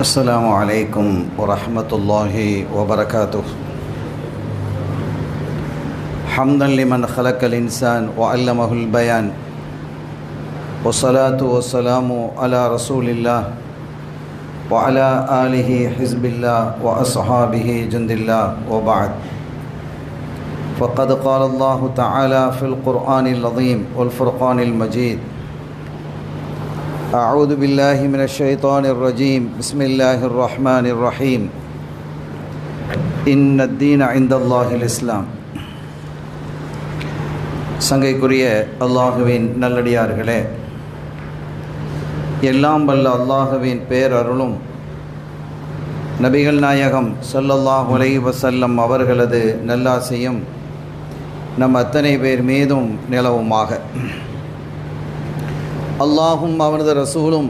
السلام عليكم ورحمة الله وبركاته. حمدا لمن خلق الإنسان وعلمه البيان، والصلاة والسلام على رسول الله وعلى آله حزب الله وأصحابه جند الله، وبعد. فقد قال الله تعالى في القرآن العظيم والفرقان المجيد: أعوذ بالله من الشيطان الرجيم، بسم الله الرحمن الرحيم. إن الدين عند الله الإسلام. சங்கைக்குரிய அல்லாஹுவின் நல்லடியார்களே, எல்லாம் வல்ல அல்லாஹுவின் பேரருளும் நபிகள் நாயகம் ஸல்லல்லாஹு அலைஹி வஸல்லம் அவர்களது நல்லாசையும் நம் அத்தனை பேர் மீதும் நிலவுமாக. அல்லாஹும் அவனது ரசூலும்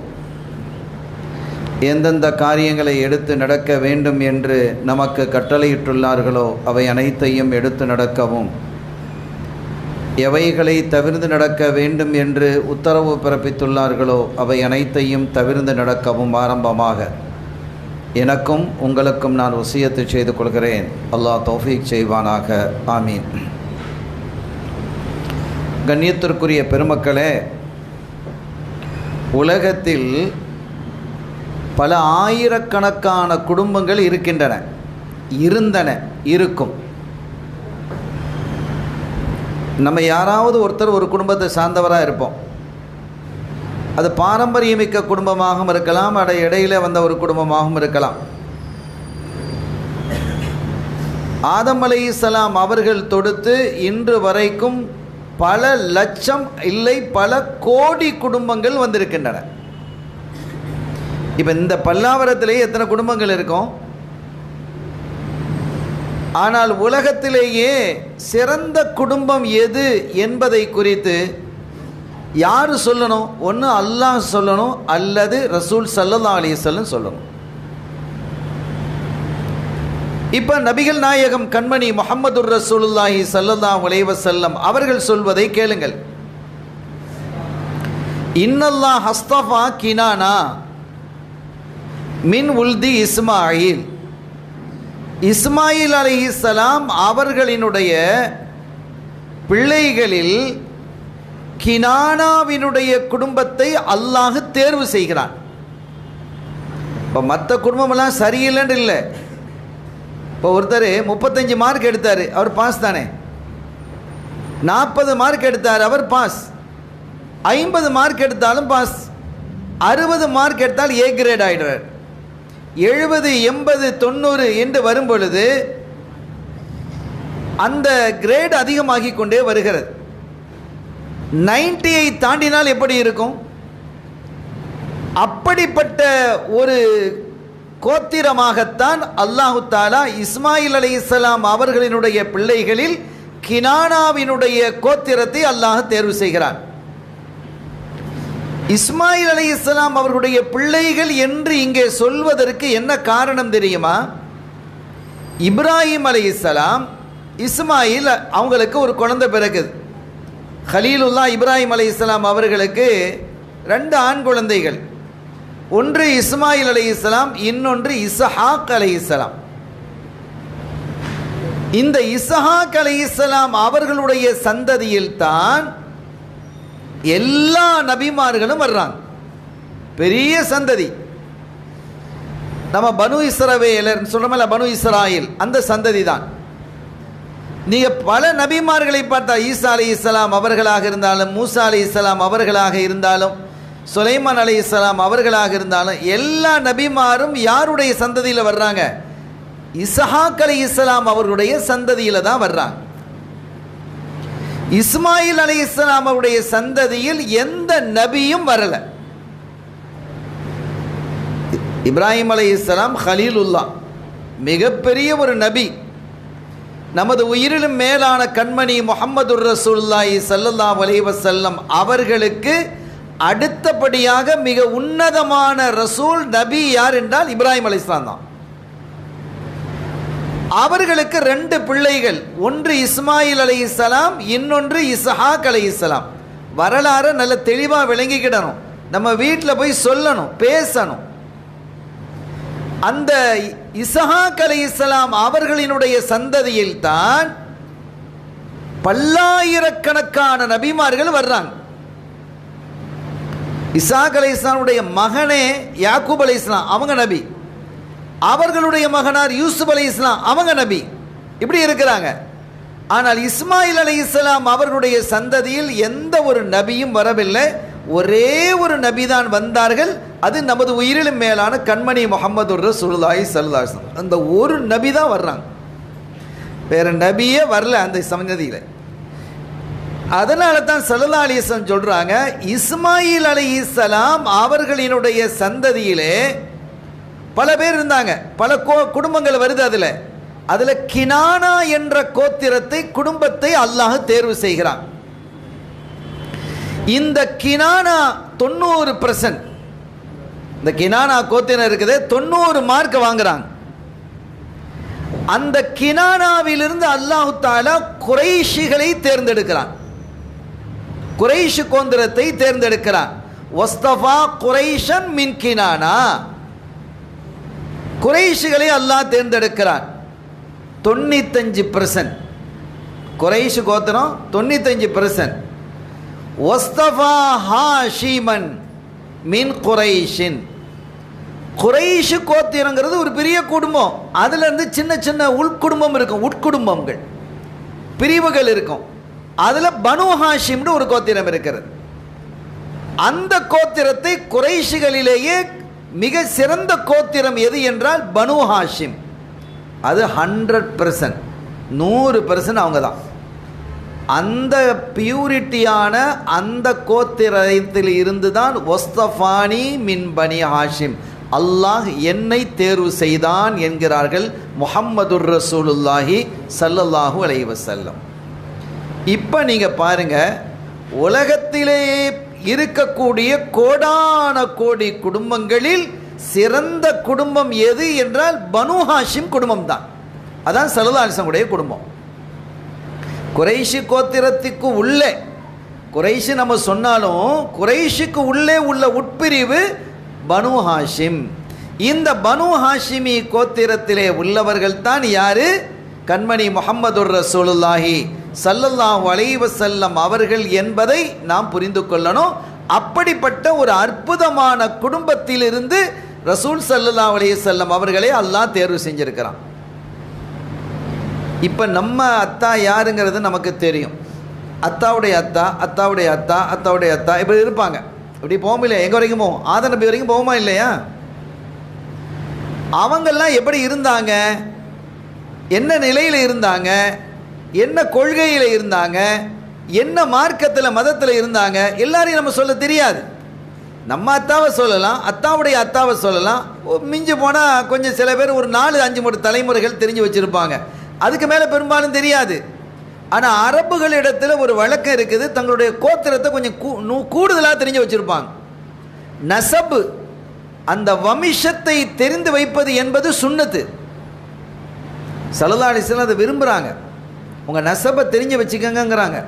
எந்தெந்த காரியங்களை எடுத்து நடக்க வேண்டும் என்று நமக்கு கட்டளையிட்டுள்ளார்களோ அவை அனைத்தையும் எடுத்து நடக்கவும், எவைகளை தவிர்த்து நடக்க வேண்டும் என்று உத்தரவு பிறப்பித்துள்ளார்களோ அவை அனைத்தையும் தவிர்த்து நடக்கவும் ஆரம்பமாக எனக்கும் உங்களுக்கும் நான் வசியத்து செய்து கொள்கிறேன். அல்லாஹ் தௌஃபீக் செய்வானாக. ஆமீன். கண்ணியத்திற்குரிய பெருமக்களே, உலகத்தில் பல ஆயிரக்கணக்கான குடும்பங்கள் இருக்கின்றன, இருக்கும். நம்ம யாராவது ஒருத்தர் ஒரு குடும்பத்தை சார்ந்தவராக இருப்போம். அது பாரம்பரியமிக்க குடும்பமாகவும் இருக்கலாம், இடையில வந்த ஒரு குடும்பமாகவும் இருக்கலாம். ஆதம் அலைஹிஸ்ஸலாம் அவர்கள் தொடுத்து இன்று வரைக்கும் பல லட்சம் இல்லை பல கோடி குடும்பங்கள் வந்திருக்கின்றன. இப்போ இந்த பல்லாவரத்திலேயே எத்தனை குடும்பங்கள் இருக்கும்? ஆனால் உலகத்திலேயே சிறந்த குடும்பம் எது என்பதை குறித்து யார் சொல்லணும்? ஒன்று அல்லாஹ் சொல்லணும், அல்லது ரசூல் ஸல்லல்லாஹு அலைஹி வஸல்லம் சொல்லணும். இப்போ நபிகள் நாயகம் கண்மணி முஹம்மதுர் ரசூலுல்லாஹி ஸல்லல்லாஹு அலைஹி வஸல்லம் அவர்கள் சொல்வதை கேளுங்கள். இன்னல்லாஹ் ஹஸ்தஃபா கினானா மின் உல்தி இஸ்மாயில். இஸ்மாயில் அலைஹிஸ்ஸலாம் அவர்களினுடைய பிள்ளைகளில் கினானாவினுடைய குடும்பத்தை அல்லாஹ் தேர்வு செய்கிறான். இப்போ மற்ற குடும்பமெல்லாம் சரியில்லைன்னு இல்லை. இப்போ ஒருத்தர் 35 மார்க் எடுத்தார், அவர் பாஸ் தானே. 40 மார்க் எடுத்தார், அவர் பாஸ். 50 மார்க் எடுத்தாலும் பாஸ். 60 மார்க் எடுத்தால் ஏ கிரேட் ஆகிடுறார். 70, 80, 90 என்று வரும் பொழுது அந்த கிரேட் அதிகமாகி கொண்டே வருகிறது. 90ஐ தாண்டினால் எப்படி இருக்கும்? அப்படிப்பட்ட ஒரு கோத்திரமாகத்தான் அல்லாஹு தாலா இஸ்மாயில் அலைஹிஸ்ஸலாம் அவர்களினுடைய பிள்ளைகளில் கினானாவினுடைய கோத்திரத்தை அல்லாஹ் தேர்வு செய்கிறான். இஸ்மாயில் அலைஹிஸ்ஸலாம் அவர்களுடைய பிள்ளைகள் என்று இங்கே சொல்வதற்கு என்ன காரணம் தெரியுமா? இப்ராஹிம் அலைஹிஸ்ஸலாம், இஸ்மாயில் அவங்களுக்கு ஒரு குழந்தை பிறகுது. கலீலுல்லா இப்ராஹிம் அலைஹிஸ்ஸலாம் அவர்களுக்கு 2 ஆண் குழந்தைகள். ஒன்று இஸ்மாயில் அலைஹிஸ்ஸலாம், இன்னொன்று இஸ்ஹாக் அலைஹிஸ்ஸலாம். இந்த இஸ்ஹாக் அலைஹிஸ்ஸலாம் அவர்களுடைய சந்ததியில் தான் எல்லா நபிமார்களும் வர்றாங்க. பெரிய சந்ததி. நம்ம பனு இஸ்ரவேலர் சொல்றோம்ல, பனு இஸ்ராயில், அந்த சந்ததி தான். நீங்க பல நபிமார்களை பார்த்தா, ஈசா அலைஹிஸ்ஸலாம் அவர்களாக இருந்தாலும், மூசா அலைஹிஸ்ஸலாம் அவர்களாக இருந்தாலும், சுலைமான் அலைஹிஸ்ஸலாம் அவர்களாக இருந்தாலும், எல்லா நபிமாரும் யாருடைய சந்ததியில் வர்றாங்க? இஸ்ஹாக் அலைஹிஸ்ஸலாம் அவர்களுடைய சந்ததியில் தான் வர்றாங்க. இஸ்மாயில் அலைஹிஸ்ஸலாம் அவருடைய சந்ததியில் எந்த நபியும் வரல. இப்ராஹிம் அலைஹிஸ்ஸலாம் கலீலுல்லா, மிகப்பெரிய ஒரு நபி. நமது உயிரிலும் மேலான கண்மணி முஹம்மதுர் ரசூலுல்லாஹி ஸல்லல்லாஹு அலைஹி வஸல்லம் அவர்களுக்கு அடுத்தபடியாக மிக உன்னதமான ரசூல் நபி யார் என்றால் இப்ராஹிம் அலைஹிஸ்ஸலாம் தான். அவர்களுக்கு 2 பிள்ளைகள், ஒன்று இஸ்மாயில் அலைஹிஸ்ஸலாம், இன்னொன்று இஸ்ஹாக் அலைஹிஸ்ஸலாம். வரலாறு நல்ல தெளிவாக விளங்கிக்கிடணும். நம்ம வீட்டில் போய் சொல்லணும், பேசணும். அந்த இஸ்ஹாக் அலைஹிஸ்ஸலாம் அவர்களினுடைய சந்ததியில் தான் பல்லாயிரக்கணக்கான நபிமார்கள் வர்றாங்க. இஸ்ஹாக் அலைஹிஸ்ஸலாமுடைய மகனே யாக்கூப் அலைஹிஸ்ஸலாம், அவங்க நபி. அவர்களுடைய மகனார் யூசுப் அலைஹிஸ்ஸலாம், அவங்க நபி. இப்படி இருக்கிறாங்க. ஆனால் இஸ்மாயில் அலைஹிஸ்ஸலாம் அவர்களுடைய சந்ததியில் எந்த ஒரு நபியும் வரவில்லை. ஒரே ஒரு நபி தான் வந்தார்கள். அது நமது உயிரிலும் மேலான கண்மணி முஹம்மது ரசூலுல்லாஹி ஸல்லல்லாஹு அலைஹி வஸல்லம். அந்த ஒரு நபி தான் வர்றாங்க, வேற நபியே வரல அந்த சந்ததியில். அதனால தான் ஸல்லல்லாஹு அலைஹி வஸல்லம் சொல்றாங்க, இஸ்மாயில் அலைஹிஸ்ஸலாம் அவர்களினுடைய சந்ததியிலே பல பேர் இருந்தாங்க, பல குடும்பங்கள் வருது. அதில் கினானா என்ற கோத்திரத்தை, குடும்பத்தை அல்லாஹ் தேர்வு செய்கிறான். இந்த கினானா 90%, இந்த கினானா கோத்திரம் இருக்குது, 90 மார்க் வாங்குறாங்க. அந்த கினானாவிலிருந்து அல்லாஹு தஆலா குறைஷிகளை தேர்ந்தெடுக்கிறான், குறைஷ் கோத்திரத்தை தேர்ந்தெடுக்கிறான். வஸ்தஃபா குறைஷன் மின் கினானா, குறைஷிகளை அல்லாஹ் தேர்ந்தெடுக்கிறான். 95% குறைஷ் கோத்திரம், 95%. வஸ்தஃபா ஹாஷிமன் மின் குறைஷின், குறைஷ் கோத்திரங்கிறது ஒரு பெரிய குடும்பம். அதுல இருந்து சின்ன சின்ன உள்குடும்பம் இருக்கும், உட்குடும்பங்கள் பிரிவுகள் இருக்கும். அதுல பனு ஹாஷிம்னு ஒரு கோத்திரம் இருக்கிறது. அந்த கோத்திரத்தை குறைஷிகளிலேயே மிக சிறந்த கோத்திரம் எது என்றால் பனு ஹாஷிம். அது 100%, 100% அவங்க தான். அந்த பியூரிட்டியான அந்த கோத்திரத்தில் இருந்து தான் வஸ்தஃபானி மின் பனி ஹாஷிம், அல்லாஹ் என்னை தேர்வு செய்தான் என்கிறார்கள் முஹம்மதுர் ரசூலுல்லாஹி ஸல்லல்லாஹு அலைஹி வஸல்லம். இப்போ நீங்கள் பாருங்க, உலகத்திலேயே இருக்கக்கூடிய கோடான கோடி குடும்பங்களில் சிறந்த குடும்பம் எது என்றால் பனு ஹாஷிம் குடும்பம் தான். அதான் ஸல்லல்லாஹு அலைஹி வஸல்லம் உடைய குடும்பம். குறைஷி கோத்திரத்துக்கு உள்ளே, குறைஷி நம்ம சொன்னாலும் குறைஷிக்கு உள்ளே உள்ள உட்பிரிவு பனு ஹாஷிம். இந்த பனு ஹாஷிமி கோத்திரத்திலே உள்ளவர்கள் தான் யாரு? கண்மணி முஹம்மதுர் ரசூலுல்லாஹி ஸல்லல்லாஹு அலைஹி வஸல்லம் அவர்கள் என்பதை நாம் புரிந்து கொள்ளணும். அப்படிப்பட்ட ஒரு அற்புதமான குடும்பத்திலிருந்து ரசூல் ஸல்லல்லாஹு அலைஹி வஸல்லம் அவர்களை அல்லாஹ் தேர்வு செஞ்சிருக்கிறான். இப்போ நம்ம அத்தா யாருங்கிறது நமக்கு தெரியும். அத்தாவுடைய அத்தா, அத்தாவுடைய அத்தா, அத்தாவுடைய அத்தா இப்படி இருப்பாங்க. இப்படி போகும் இல்லையா? எங்கே வரைக்கும் போவோம்? ஆதம் நபி வரைக்கும் போகுமா இல்லையா? அவங்கெல்லாம் எப்படி இருந்தாங்க, என்ன நிலையில் இருந்தாங்க, என்ன கொள்கையில் இருந்தாங்க, என்ன மார்க்கத்தில் மதத்தில் இருந்தாங்க, எல்லாரையும் நம்ம சொல்ல தெரியாது. நம்ம அத்தாவை சொல்லலாம், அத்தாவுடைய அத்தாவை சொல்லலாம். மிஞ்சி போனால் கொஞ்சம் சில பேர் ஒரு 4-5 தலைமுறைகள் தெரிஞ்சு வச்சுருப்பாங்க. அதுக்கு மேலே பெரும்பாலும் தெரியாது. ஆனால் அரபுகளிடத்தில் ஒரு வழக்கம் இருக்குது, தங்களுடைய கோத்திரத்தை கொஞ்சம் கூடுதலாக தெரிஞ்சு வச்சுருப்பாங்க. நசபு, அந்த வம்சத்தை தெரிந்து வைப்பது என்பது சுன்னத்து. ஸல்லல்லாஹு அலைஹி வஸல்லம் அதை விரும்புகிறாங்க. உங்கள் நசபை தெரிஞ்சு வச்சுக்கங்கிறாங்க.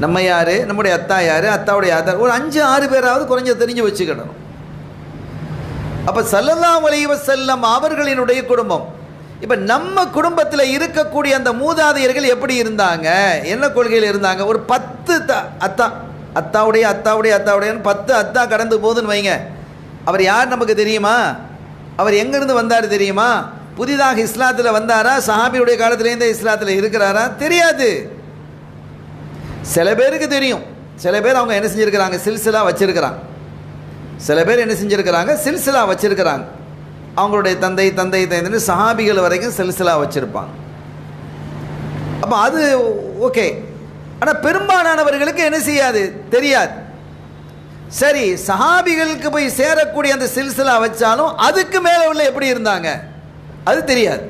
நம்ம யார், நம்முடைய அத்தா யார், அத்தாவுடைய அத்தா, ஒரு 5-6 பேராவது குறைஞ்ச தெரிஞ்சு வச்சுக்கிடணும். அப்போ ஸல்லல்லாஹு அலைஹி வஸல்லம் அவர்களினுடைய குடும்பம். இப்போ நம்ம குடும்பத்தில் இருக்கக்கூடிய அந்த மூதாதையர்கள் எப்படி இருந்தாங்க, என்ன கொள்கையில் இருந்தாங்க? ஒரு 10 அத்தா, அத்தாவுடைய அத்தாவுடைய அத்தாவுடையன்னு 10 அத்தா கடந்து போகுதுன்னு வைங்க. அவர் யார் நமக்கு தெரியுமா? அவர் எங்கேருந்து வந்தார் தெரியுமா? புதிதாக இஸ்லாத்தில் வந்தாரா? சஹாபியுடைய காலத்திலேருந்தே இஸ்லாத்தில் இருக்கிறாரா? தெரியாது. சில பேருக்கு தெரியும். சில பேர் அவங்க என்ன செஞ்சுருக்கிறாங்க, சில்சிலா வச்சுருக்கிறாங்க. சில பேர் என்ன செஞ்சுருக்கிறாங்க, சில்சிலா வச்சுருக்கிறாங்க. அவங்களுடைய தந்தை தந்தை தந்தை சஹாபிகள் வரைக்கும் சில்சிலா வச்சுருப்பாங்க. அப்போ அது ஓகே. ஆனால் பெரும்பாலானவர்களுக்கு என்ன செய்யாது, தெரியாது. சரி, சஹாபிகளுக்கு போய் சேரக்கூடிய அந்த சில்சிலா வச்சாலும் அதுக்கு மேலே உள்ள எப்படி இருந்தாங்க அது தெரியாது.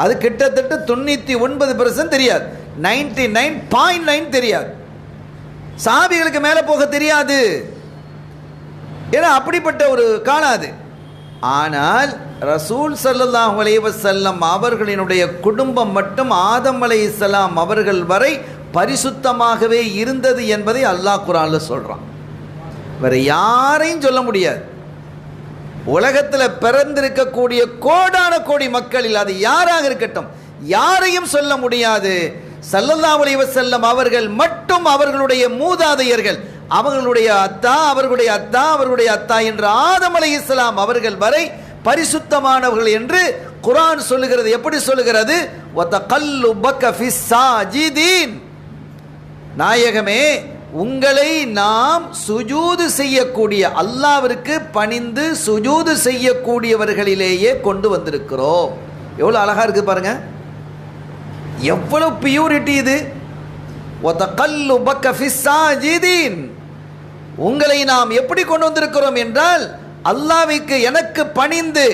அது கிட்டத்தட்ட 99% தெரியாது, 99.9 தெரியாது. சஹாபிகளுக்கு மேலே போக தெரியாது. ஏன்னா அப்படிப்பட்ட ஒரு காலம் அது. ஆனால் ரசூல் ஸல்லல்லாஹு அலைஹி வஸல்லம் அவர்களினுடைய குடும்பம் மட்டும் ஆதம் அலைஹிஸ்ஸலாம் அவர்கள் வரை பரிசுத்தமாகவே இருந்தது என்பதை அல்லாஹ் குர்ஆன்ல சொல்றான். வேற யாரையும் சொல்ல முடியாது. உலகத்தில் பிறந்திருக்கக்கூடிய கோடான கோடி மக்களில் அது யாராக இருக்கட்டும், யாரையும் சொல்ல முடியாது. ஸல்லல்லாஹு அலைஹி வஸல்லம் அவர்கள் மட்டும் அவர்களுடைய மூதாதையர்கள், அவர்களுடைய அத்தா, அவர்களுடைய அத்தா, அவர்களுடைய அத்தா என்ற ஆதம் அலைஹிஸ்ஸலாம் அவர்கள் வரை பரிசுத்தமானவர்கள் என்று குர்ஆன் சொல்லுகிறது. எப்படி சொல்லுகிறது? வதகல்லுபக ஃபிஸ் சாஜிதீன். நாயகமே, உங்களை நாம் சுஜூது செய்யக்கூடிய, அல்லாஹ்விற்கு பணிந்து சுஜூது செய்யக்கூடியவர்களிலேயே கொண்டு வந்திருக்கிறோம். எவ்வளவு அழகா இருக்கு பாருங்க, எவ்வளவு பியூரிட்டி இது. வதகல்லுபக ஃபிஸ் சாஜிதீன். உங்களை நாம் எப்படி கொண்டு வந்திருக்கிறோம் என்றால், அல்லாஹ்வுக்கு எனக்கு பணிந்து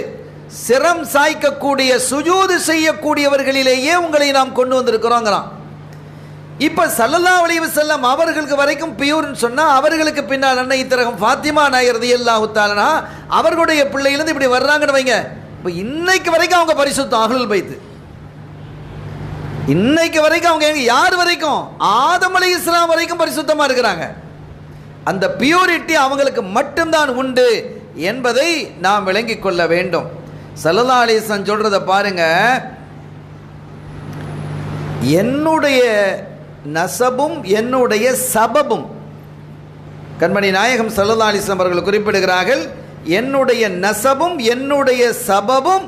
சிரம் சாய்க்கக்கூடிய சுஜூது செய்யக்கூடியவர்களிலேயே உங்களை நாம் கொண்டு வந்திருக்கிறோங்கிறான். இப்ப ஸல்லல்லாஹு அலைஹி வஸல்லம் அவர்களுக்கு வரைக்கும் பியூர்னு சொன்னா, அவர்களுக்கு பின்னால் அன்னை திரகம் ஃபாத்திமா நாயர் ரலியல்லாஹு தஆலா அவர்களுடைய பிள்ளையிலிருந்து இப்படி வர்றாங்கன்னு வைங்க. இப்போ இன்னைக்கு வரைக்கும் அவங்க பரிசுத்தம், அஹ்லுல் பைத். இன்னைக்கு வரைக்கும் அவங்க யார் வரைக்கும்? ஆதம் அலைஹிஸ்ஸலாம் வரைக்கும் பரிசுத்தமா இருக்கிறாங்க. அந்த பியூரிட்டி அவங்களுக்கு மட்டும்தான் உண்டு என்பதை நாம் விளங்கிக் கொள்ள வேண்டும். ஸல்லல்லாஹு அலைஹி வஸல்லம் சொல்றத பாருங்க, என்னுடைய நசபும் என்னுடைய சபபும், கண்மணி நாயகம் ஸல்லல்லாஹு அலைஹி வஸல்லம் அவர்கள் குறிப்பிடுகிறார்கள், என்னுடைய நசபும் என்னுடைய சபபும்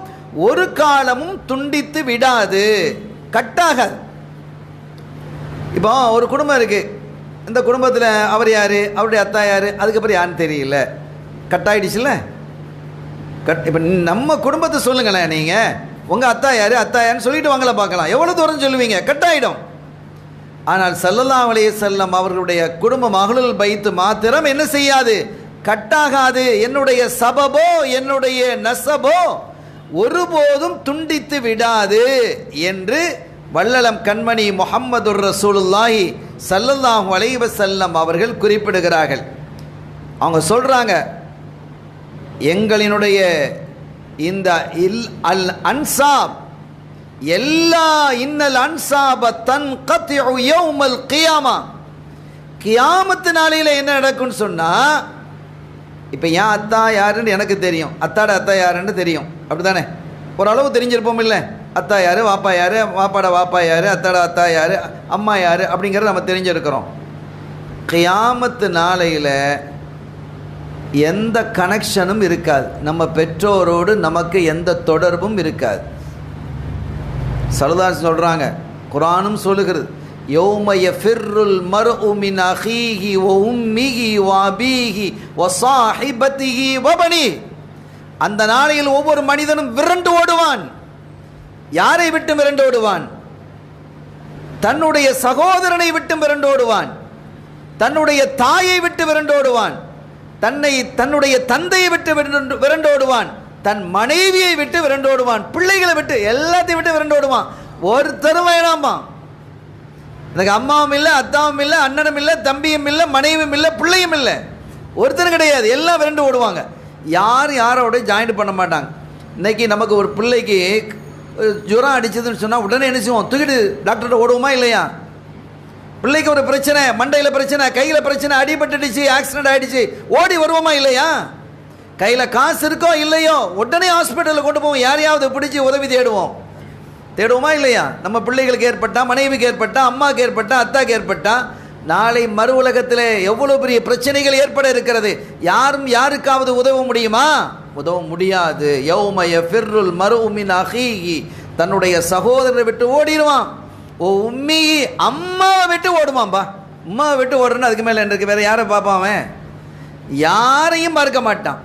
ஒரு காலமும் துண்டித்து விடாது, கட்டாகாது. இப்போ ஒரு குடும்பம் இருக்கு, இந்த குடும்பத்தில் அவர் யாரு, அவருடைய அத்தா யாரு, அதுக்கப்புறம் யாருன்னு தெரியல, கட்டாயிடுச்சுல்ல. இப்போ நம்ம குடும்பத்தை சொல்லுங்களேன், நீங்கள் உங்கள் அத்தா யாரு, அத்தா யாருன்னு சொல்லிட்டு வாங்கல பார்க்கலாம், எவ்வளோ தூரம் சொல்லுவீங்க, கட்டாயிடும். ஆனால் ஸல்லல்லாஹு அலைஹி வஸல்லம் அவர்களுடைய குடும்பம் அஹ்லுல் பைத் மாத்திரம் என்ன செய்யாது, கட்டாகாது. என்னுடைய சபபோ என்னுடைய நசபோ ஒருபோதும் துண்டித்து விடாது என்று வல்லலம் கண்மணி முஹம்மதுர் ரசூலுல்லாஹி ஸல்லல்லாஹு அலைஹி வஸல்லம் அவர்கள் குறிப்பிடுகிறார்கள். அவங்க சொல்றாங்க, எங்களினுடைய இந்த அல் அன்சாப் எல்லா இன்னல் அன்சாப தன்கத்உ யௌமல் கியாமா, கியாமத்து நாளையில் என்ன நடக்கும்னு சொன்னா, இப்போ என் அத்தா யாருன்னு எனக்கு தெரியும், அத்தாட அத்தா யாருன்னு தெரியும், அப்படிதானே? ஓரளவு தெரிஞ்சிருப்போம் இல்லை? அத்தா யாரு, வாப்பா யாரு, வாப்பாட வாப்பா யாரு, அத்தாட அத்தா யாரு, அம்மா யாரு அப்படிங்கிறத நம்ம தெரிஞ்சிருக்கிறோம். கியாமத்து நாளையில் எந்த கனெக்ஷனும் இருக்காது, நம்ம பெற்றோரோடு நமக்கு எந்த தொடர்பும் இருக்காது. ஸல்லல்லாஹு சொல்றாங்க, குர்ஆனும் சொல்லுகிறது, யௌம யஃபிர்ருல் மர்உ மின் அஹீஹி வ உம்மிஹி வ அபீஹி வ ஸாஹிபதிஹி வ பனி. அந்த நாளையில் ஒவ்வொரு மனிதனும் விரண்டு ஓடுவான். யாரை விட்டு விரண்டு ஓடுவான்? தன்னுடைய சகோதரனை விட்டு விரண்டு ஓடுவான், தன்னுடைய தாயை விட்டு விரண்டு ஓடுவான், தன்னுடைய தந்தையை விட்டு விரண்டோடுவான், தன் மனைவியை விட்டு விரண்டோடுவான், பிள்ளைகளை விட்டு எல்லாத்தையும் விட்டு விரண்டோடுவான். ஒருத்தரும் வேணாமா, எனக்கு அம்மாவும் இல்லை, அத்தாவும் இல்லை, அண்ணனும் இல்லை, தம்பியும் இல்லை, மனைவியும் இல்லை, பிள்ளையும் இல்லை, ஒருத்தரும் கிடையாது, எல்லாம் விரண்டு ஓடுவாங்க. யாரோட ஜாயின் பண்ண மாட்டாங்க. இன்னைக்கு நமக்கு ஒரு பிள்ளைக்கு ஜுரம் அடிச்சதுன்னு சொன்னால் உடனே என்ன செய்வோம், தூக்கிட்டு டாக்டர்கிட்ட ஓடுவோமா இல்லையா? பிள்ளைக்கு ஒரு பிரச்சனை, மண்டையில் பிரச்சனை, கையில் பிரச்சனை, அடிபட்டுடுச்சு, ஆக்சிடென்ட் ஆகிடுச்சு, ஓடி வருவோமா இல்லையா? கையில் காசு இருக்கோ இல்லையோ உடனே ஹாஸ்பிட்டலில் கொண்டு போவோம், யாரையாவது பிடிச்சி உதவி தேடுவோமா இல்லையா? நம்ம பிள்ளைகளுக்கு ஏற்பட்டா, மனைவிக்கு ஏற்பட்டா, அம்மாவுக்கு ஏற்பட்டா, அத்தாக்கு ஏற்பட்டா, நாளை மறு உலகத்தில் எவ்வளோ பெரிய பிரச்சனைகள் ஏற்பட இருக்கிறது. யாரும் யாருக்காவது உதவ முடியுமா? உதவ முடியாது. யௌம யஃபிர்ருல் மர்உ மின் அஹீஹி, தன்னுடைய சகோதரரை விட்டு ஓடிடுவான். ஓ உம்மி, அம்மாவை விட்டு ஓடுவான்பா. அம்மாவை விட்டு ஓடுறேன்னு அதுக்கு மேலே இருக்கு, வேற யாரை பார்ப்பான் அவன்? யாரையும் பார்க்க மாட்டான்.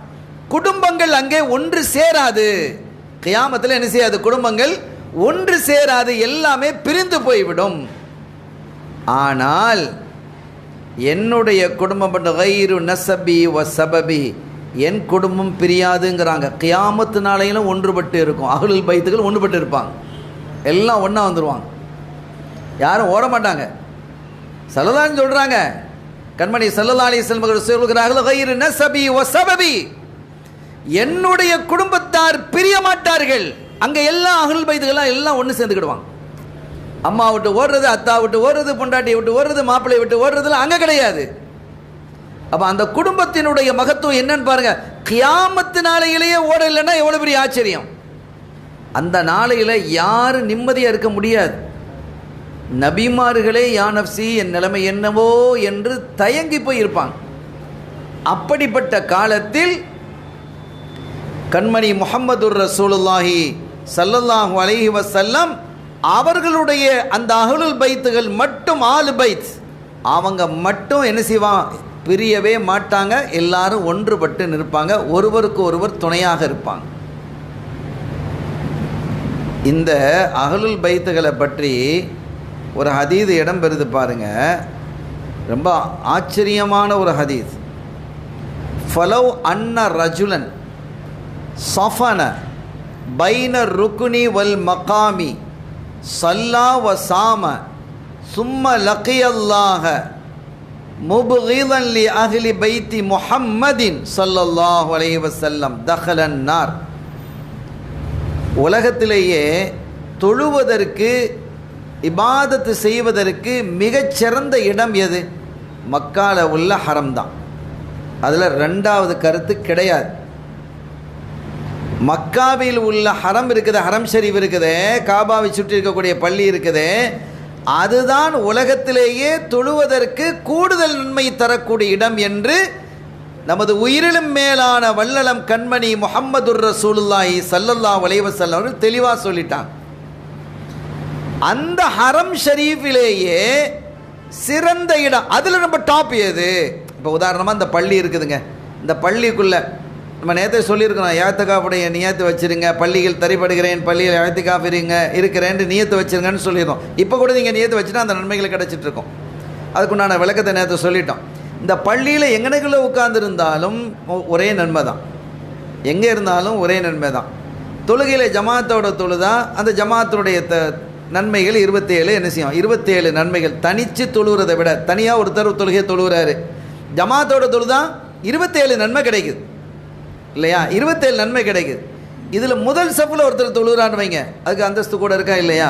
குடும்பங்கள் அங்கே ஒன்று சேராது. கியாமத்தில் என்ன செய்யாது? குடும்பங்கள் ஒன்று சேராது, எல்லாமே பிரிந்து போய்விடும். ஆனால் என்னுடைய குடும்பம் கைரு நசபி வ சபபி, என் குடும்பம் பிரியாதுங்கிறாங்க. கியாமத்து நாளையிலும் ஒன்றுபட்டு இருக்கும். அஹ்லுல் பைத்துகள் ஒன்றுபட்டு இருப்பாங்க, எல்லாம் ஒன்றா வந்துடுவாங்க, யாரும் ஓட மாட்டாங்க. ஸல்லல்லாஹு சொல்கிறாங்க, கண்மணி ஸல்லல்லாஹு அலைஹி வஸல்லம் சொல்கிறார்கள், கைரு நசபி வ சபபி, என்னுடைய குடும்பத்தார் பிரிய மாட்டார்கள். அங்கே எல்லா அஹ்லுல் பைத்துகள்லாம் எல்லாம் ஒன்று சேர்ந்துக்கிடுவாங்க. அம்மா விட்டு ஓடுறது, அத்தா விட்டு ஓடுறது, பொண்டாட்டியை விட்டு ஓடுறது, மாப்பிள்ளை விட்டு ஓடுறதுலாம் அங்கே கிடையாது. அப்போ அந்த குடும்பத்தினுடைய மகத்துவம் என்னன்னு பாருங்க. கியாமத்து நாளையிலேயே ஓடலைன்னா எவ்வளோ பெரிய ஆச்சரியம். அந்த நாளையில் யாரும் நிம்மதியாக இருக்க முடியாது. நபிமார்களே யா நஃப்சி என் நிலைமை என்னவோ என்று தயங்கி போய் இருப்பாங்க. அப்படிப்பட்ட காலத்தில் கண்மணி முஹம்மதுர் ரசூலுல்லாஹி ஸல்லல்லாஹு அலைஹி வஸல்லம் அவர்களுடைய அந்த அஹ்லுல் பைத்துகள் மட்டும், ஆலு பைத், அவங்க மட்டும் என்ன செய்வான், பிரியவே மாட்டாங்க. எல்லாரும் ஒன்றுபட்டு நிற்பாங்க, ஒருவருக்கு ஒருவர் துணையாக இருப்பாங்க. இந்த அஹ்லுல் பைத்துகளை பற்றி ஒரு ஹதீஸ் இடம் பெறுது பாருங்க. ரொம்ப ஆச்சரியமான ஒரு ஹதீஸ். ஃபலவ் அன்ன ரஜுலன் சஃபன பைன ருக்குனி வல் மகாமி சல்லா வ சாம சும்ம லகியல்லாஹ முப்கிதன் லி அஹ்லி பைத்தி முஹம்மதின் ஸல்லல்லாஹு அலைஹி வஸல்லம் தஹலன் நார். உலகத்திலேயே தொழுவதற்கு, இபாதத்து செய்வதற்கு மிகச்சிறந்த இடம் எது? மக்கால உள்ள ஹரம் தான். அதில் ரெண்டாவது கருத்து கிடையாது. மக்காவில் உள்ள ஹரம் இருக்குது, ஹரம் ஷரீஃப் இருக்குது, காபாவை சுற்றி இருக்கக்கூடிய பள்ளி இருக்குது, அதுதான் உலகத்திலேயே தொழுவதற்கு கூடுதல் நன்மை தரக்கூடிய இடம் என்று நமது உயிரிலும் மேலான வல்லலம் கண்மணி முஹம்மதுர் ரசூலுல்லாஹி ஸல்லல்லாஹு அலைஹி வஸல்லம் அவர்கள் தெளிவாக சொல்லிட்டாங்க. அந்த ஹரம் ஷரீஃபிலேயே சிறந்த இடம், அதில் நம்ம டாப் எது? இப்போ உதாரணமாக இந்த பள்ளி இருக்குதுங்க, இந்த பள்ளிக்குள்ளே நம்ம நேற்று சொல்லியிருக்கிறோம், ஏத்துக்காப்புடைய நியத்து வச்சுருங்க, பள்ளிகள் தரிப்படுகிறேன், பள்ளியில் ஏத்துக்காஃப் இருக்கிறேன்னு நியத்து வச்சுருங்கன்னு சொல்லியிருக்கோம். இப்போ கூட நீங்கள் நியத்து வச்சுட்டா அந்த நன்மைகள் கிடச்சிட்ருக்கோம். அதுக்குண்டான விளக்கத்தை நேற்று சொல்லிட்டோம். இந்த பள்ளியில் எங்கனைக்குள்ளே உட்கார்ந்துருந்தாலும் ஒரே நன்மை தான், எங்கே இருந்தாலும் ஒரே நன்மை தான். தொழுகையில் ஜமாத்தோட தொழுதா அந்த ஜமாத்துடைய நன்மைகள் 27. என்ன செய்யும், 27 நன்மைகள். தனித்து தொழுகிறதை விட, தனியாக ஒருத்தர் தொழுகையை தொழுகிறாரு, ஜமாத்தோட தொழுதா 27 நன்மை கிடைக்குது இல்லையா? 27 நன்மை கிடைக்குது. இதில் முதல் சஃபில் ஒருத்தர் தொழுகிறான்னு வைங்க, அதுக்கு அந்தஸ்து கூட இருக்கா இல்லையா?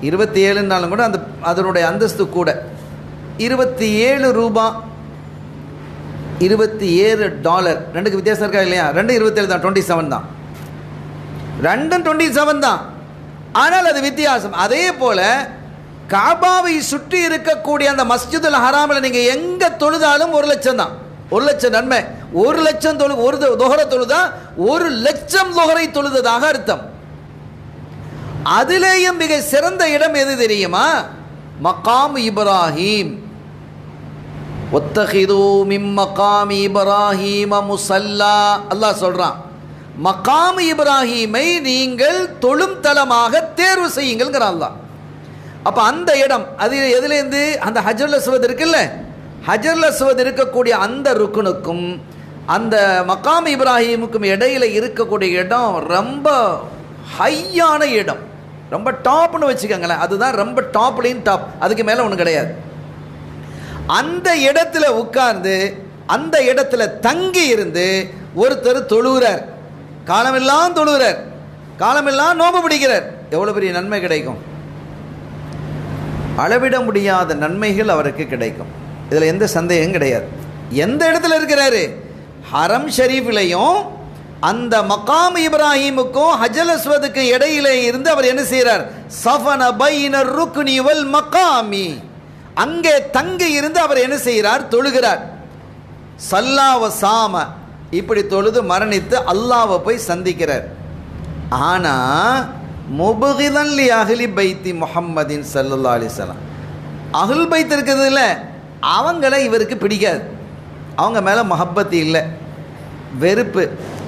27னாலும் கூட அந்த அதனுடைய அந்தஸ்து கூட. 27 ரூபா, $27, ரெண்டுக்கு வித்தியாசம் இருக்கா இல்லையா? ரெண்டும் 27 தான், 27 தான், ரெண்டும் 27 தான். ஆனால் அது வித்தியாசம். அதே போல காபாவை சுற்றி இருக்கக்கூடிய அந்த மஸ்ஜிதுல் ஹராமில் நீங்கள் எங்கே தொழுதாலும் 1 லட்சம் தான், 1 லட்சம் நன்மை. 1 லட்சம் ஒரு தொஹர தொழுதா 1 லட்சம் தொஹரை தொழுததாக அர்த்தம். அதிலேயும் மிக சிறந்த இடம் எது தெரியுமா? மகாம் இப்ராஹிம். ஒத்தஹிது மின் மகாம் இப்ராஹிம முஸல்லா. அல்லாஹ் சொல்றான், மகாம் இப்ராஹீமை நீங்கள் தொழும் தலமாக தேர்வு செய்யுங்கள் அல்லாஹ். அப்போ அந்த இடம் அது எதுலேருந்து? அந்த ஹஜருல் அஸ்வத் இருக்குல்ல, ஹஜருல் அஸ்வத் இருக்கக்கூடிய அந்த ருக்குனுக்கும் அந்த மகாம் இப்ராஹீமுக்கும் இடையில இருக்கக்கூடிய இடம் ரொம்ப ஹையான இடம், ரொம்ப டாப்னு வச்சுக்கோங்களேன். அதுதான் ரொம்ப டாப்லையும் டாப், அதுக்கு மேலே ஒன்றும் கிடையாது. அந்த இடத்துல உட்கார்ந்து அந்த இடத்துல தங்கி இருந்து ஒருத்தர் தொழுகிறார், காலமெல்லாம் தொழுகிறார், காலமெல்லாம் நோம்பு பிடிக்கிறார். எவ்வளோ பெரிய நன்மை கிடைக்கும், அளவிட முடியாத நன்மைகள் அவருக்கு கிடைக்கும். இதில் எந்த சந்தேகம் கிடையாது. எந்த இடத்துல இருக்கிறாரு? ஹரம் ஷரீஃபிலையும் அந்த மகாம் இப்ராஹிமுக்கும் ஹஜல் அஸ்வதுக்கு இடையில இருந்து அவர் என்ன செய்கிறார்? சஃபன பைன ருக்னி வல் மகாமி, அங்கே தங்கி இருந்து அவர் என்ன செய்கிறார்? தொழுகிறார். சல்லாவ சாம, இப்படி தொழுது மரணித்து அல்லாவை போய் சந்திக்கிறார். ஆனால் முபகிதன் லி அஹ்லி பைத்தி முஹம்மதின் ஸல்லல்லாஹு அலைஹி வஸல்லம், அஹ்ல் பைத் இருக்குது இல்லை, அவங்கள இவருக்கு பிடிக்காது, அவங்க மேலே மஹப்பத்து இல்லை, வெறுப்பு.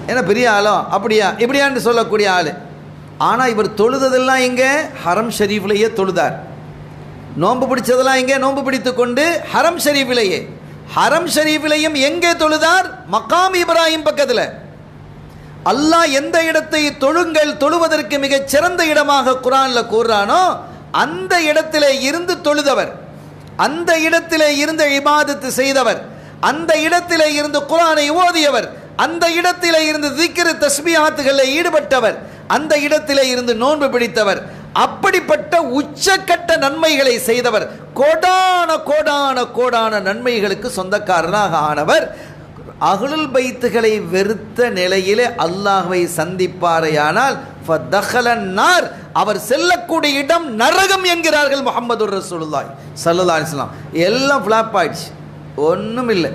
ஏன்னா பெரிய ஆளோ அப்படியா இப்படியான்னு சொல்லக்கூடிய ஆள். ஆனால் இவர் தொழுதெல்லாம் இங்கே ஹரம் ஷரீஃபிலேயே தொழுதார். நோன்பு பிடிச்சதெல்லாம் இங்கே நோன்பு பிடித்து கொண்டு ஹரம் ஷரீஃபிலேயே, ஹரம் ஷரீஃபிலையும் எங்கே தொழுதார்? மகாம் இப்ராஹிம் பக்கத்தில். அல்லாஹ் எந்த இடத்தை தொழுங்கள், தொழுவதற்கு மிகச் சிறந்த இடமாக குர்ஆனில் கூறுறானோ அந்த இடத்திலே இருந்து தொழுதவர், அந்த இடத்திலே இருந்து இபாதத்து செய்தவர், அந்த இடத்திலே இருந்து குர்ஆனை ஓதியவர், அந்த இடத்திலே இருந்து திக்ர் தஸ்பீஹாத்துகளில் ஈடுபட்டவர், அந்த இடத்திலே இருந்து நோன்பு பிடித்தவர், அப்படிப்பட்ட உச்சக்கட்ட நன்மைகளை செய்தவர், கோடான கோடான கோடான நன்மைகளுக்கு சொந்தக்காரராக ஆனவர், அஹ்லுல் பைத்துகளை வெறுத்த நிலையிலே அல்லாஹ்வை சந்திப்பாரையானால் ஃபதஹலன்னார், அவர் செல்லக்கூடிய இடம் நரகம் என்கிறார்கள் முஹம்மது ரசூலுல்லாஹி ஸல்லல்லாஹு அலைஹி வஸல்லம். எல்லாம் ஃப்ளாப் ஆயிடுச்சு, ஒன்றும் இல்லை,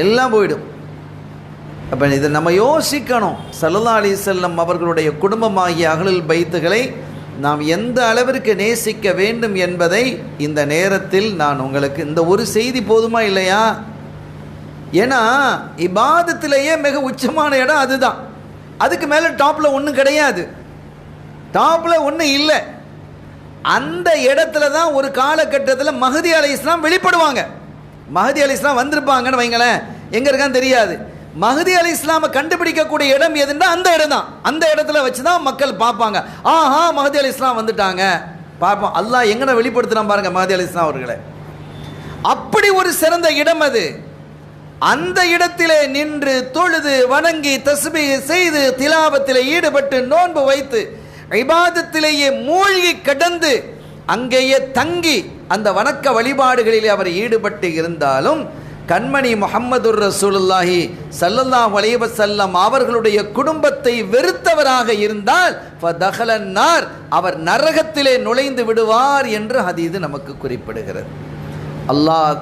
எல்லாம் போயிடும். அப்போ இதை நம்ம யோசிக்கணும். ஸல்லல்லாஹு அலைஹி வஸல்லம் அவர்களுடைய குடும்பமாகிய அஹ்லுல் பைத்துகளை நாம் எந்த அளவிற்கு நேசிக்க வேண்டும் என்பதை இந்த நேரத்தில் நான் உங்களுக்கு இந்த ஒரு செய்தி போதுமா இல்லையா? ஏன்னா இபாதத்திலேயே மிக உச்சமான இடம் அதுதான். அதுக்கு மேலே டாப்பில் ஒன்றும் கிடையாது, டாப்பில் ஒன்றும் இல்லை. அந்த இடத்துல தான் ஒரு காலகட்டத்தில் மஹதி அலைஹிஸ்ஸலாம் வெளிப்படுவாங்க. மஹதி அலைஹிஸ்ஸலாம் வந்திருப்பாங்கன்னு வைங்களேன், எங்கே இருக்கான்னு தெரியாது. மஹதி அலைஹிஸ்ஸலாமை கண்டுபிடிக்கக்கூடிய இடம் எதுன்னா அந்த இடம் தான். அந்த இடத்துல வச்சு தான் மக்கள் பார்ப்பாங்க, ஆஹா மஹதி அலைஹிஸ்ஸலாம் வந்துட்டாங்க பார்ப்போம். அல்லாஹ் எங்கன வெளிப்படுத்துகிறான் பாருங்க மஹதி அலைஹிஸ்ஸலாம் அவர்களை. அப்படி ஒரு சிறந்த இடம் அது. அந்த இடத்திலே நின்று தொழுது வணங்கி தஸ்பீஹ் செய்து திலாவத்திலே ஈடுபட்டு நோன்பு வைத்து இபாதத்திலேயே மூழ்கி கடந்து அங்கேயே தங்கி அந்த வணக்க வழிபாடுகளிலே அவர் ஈடுபட்டு இருந்தாலும் கண்மணி முஹம்மதுர் ரசூலுல்லாஹி ஸல்லல்லாஹு அலைஹி வஸல்லம் அவர்களுடைய குடும்பத்தை வெறுத்தவராக இருந்தால் ஃபதஹலன்னார், அவர் நரகத்திலே நுழைந்து விடுவார் என்று ஹதீஸ் நமக்கு குறிப்பிடுகிறது. அல்லாஹ்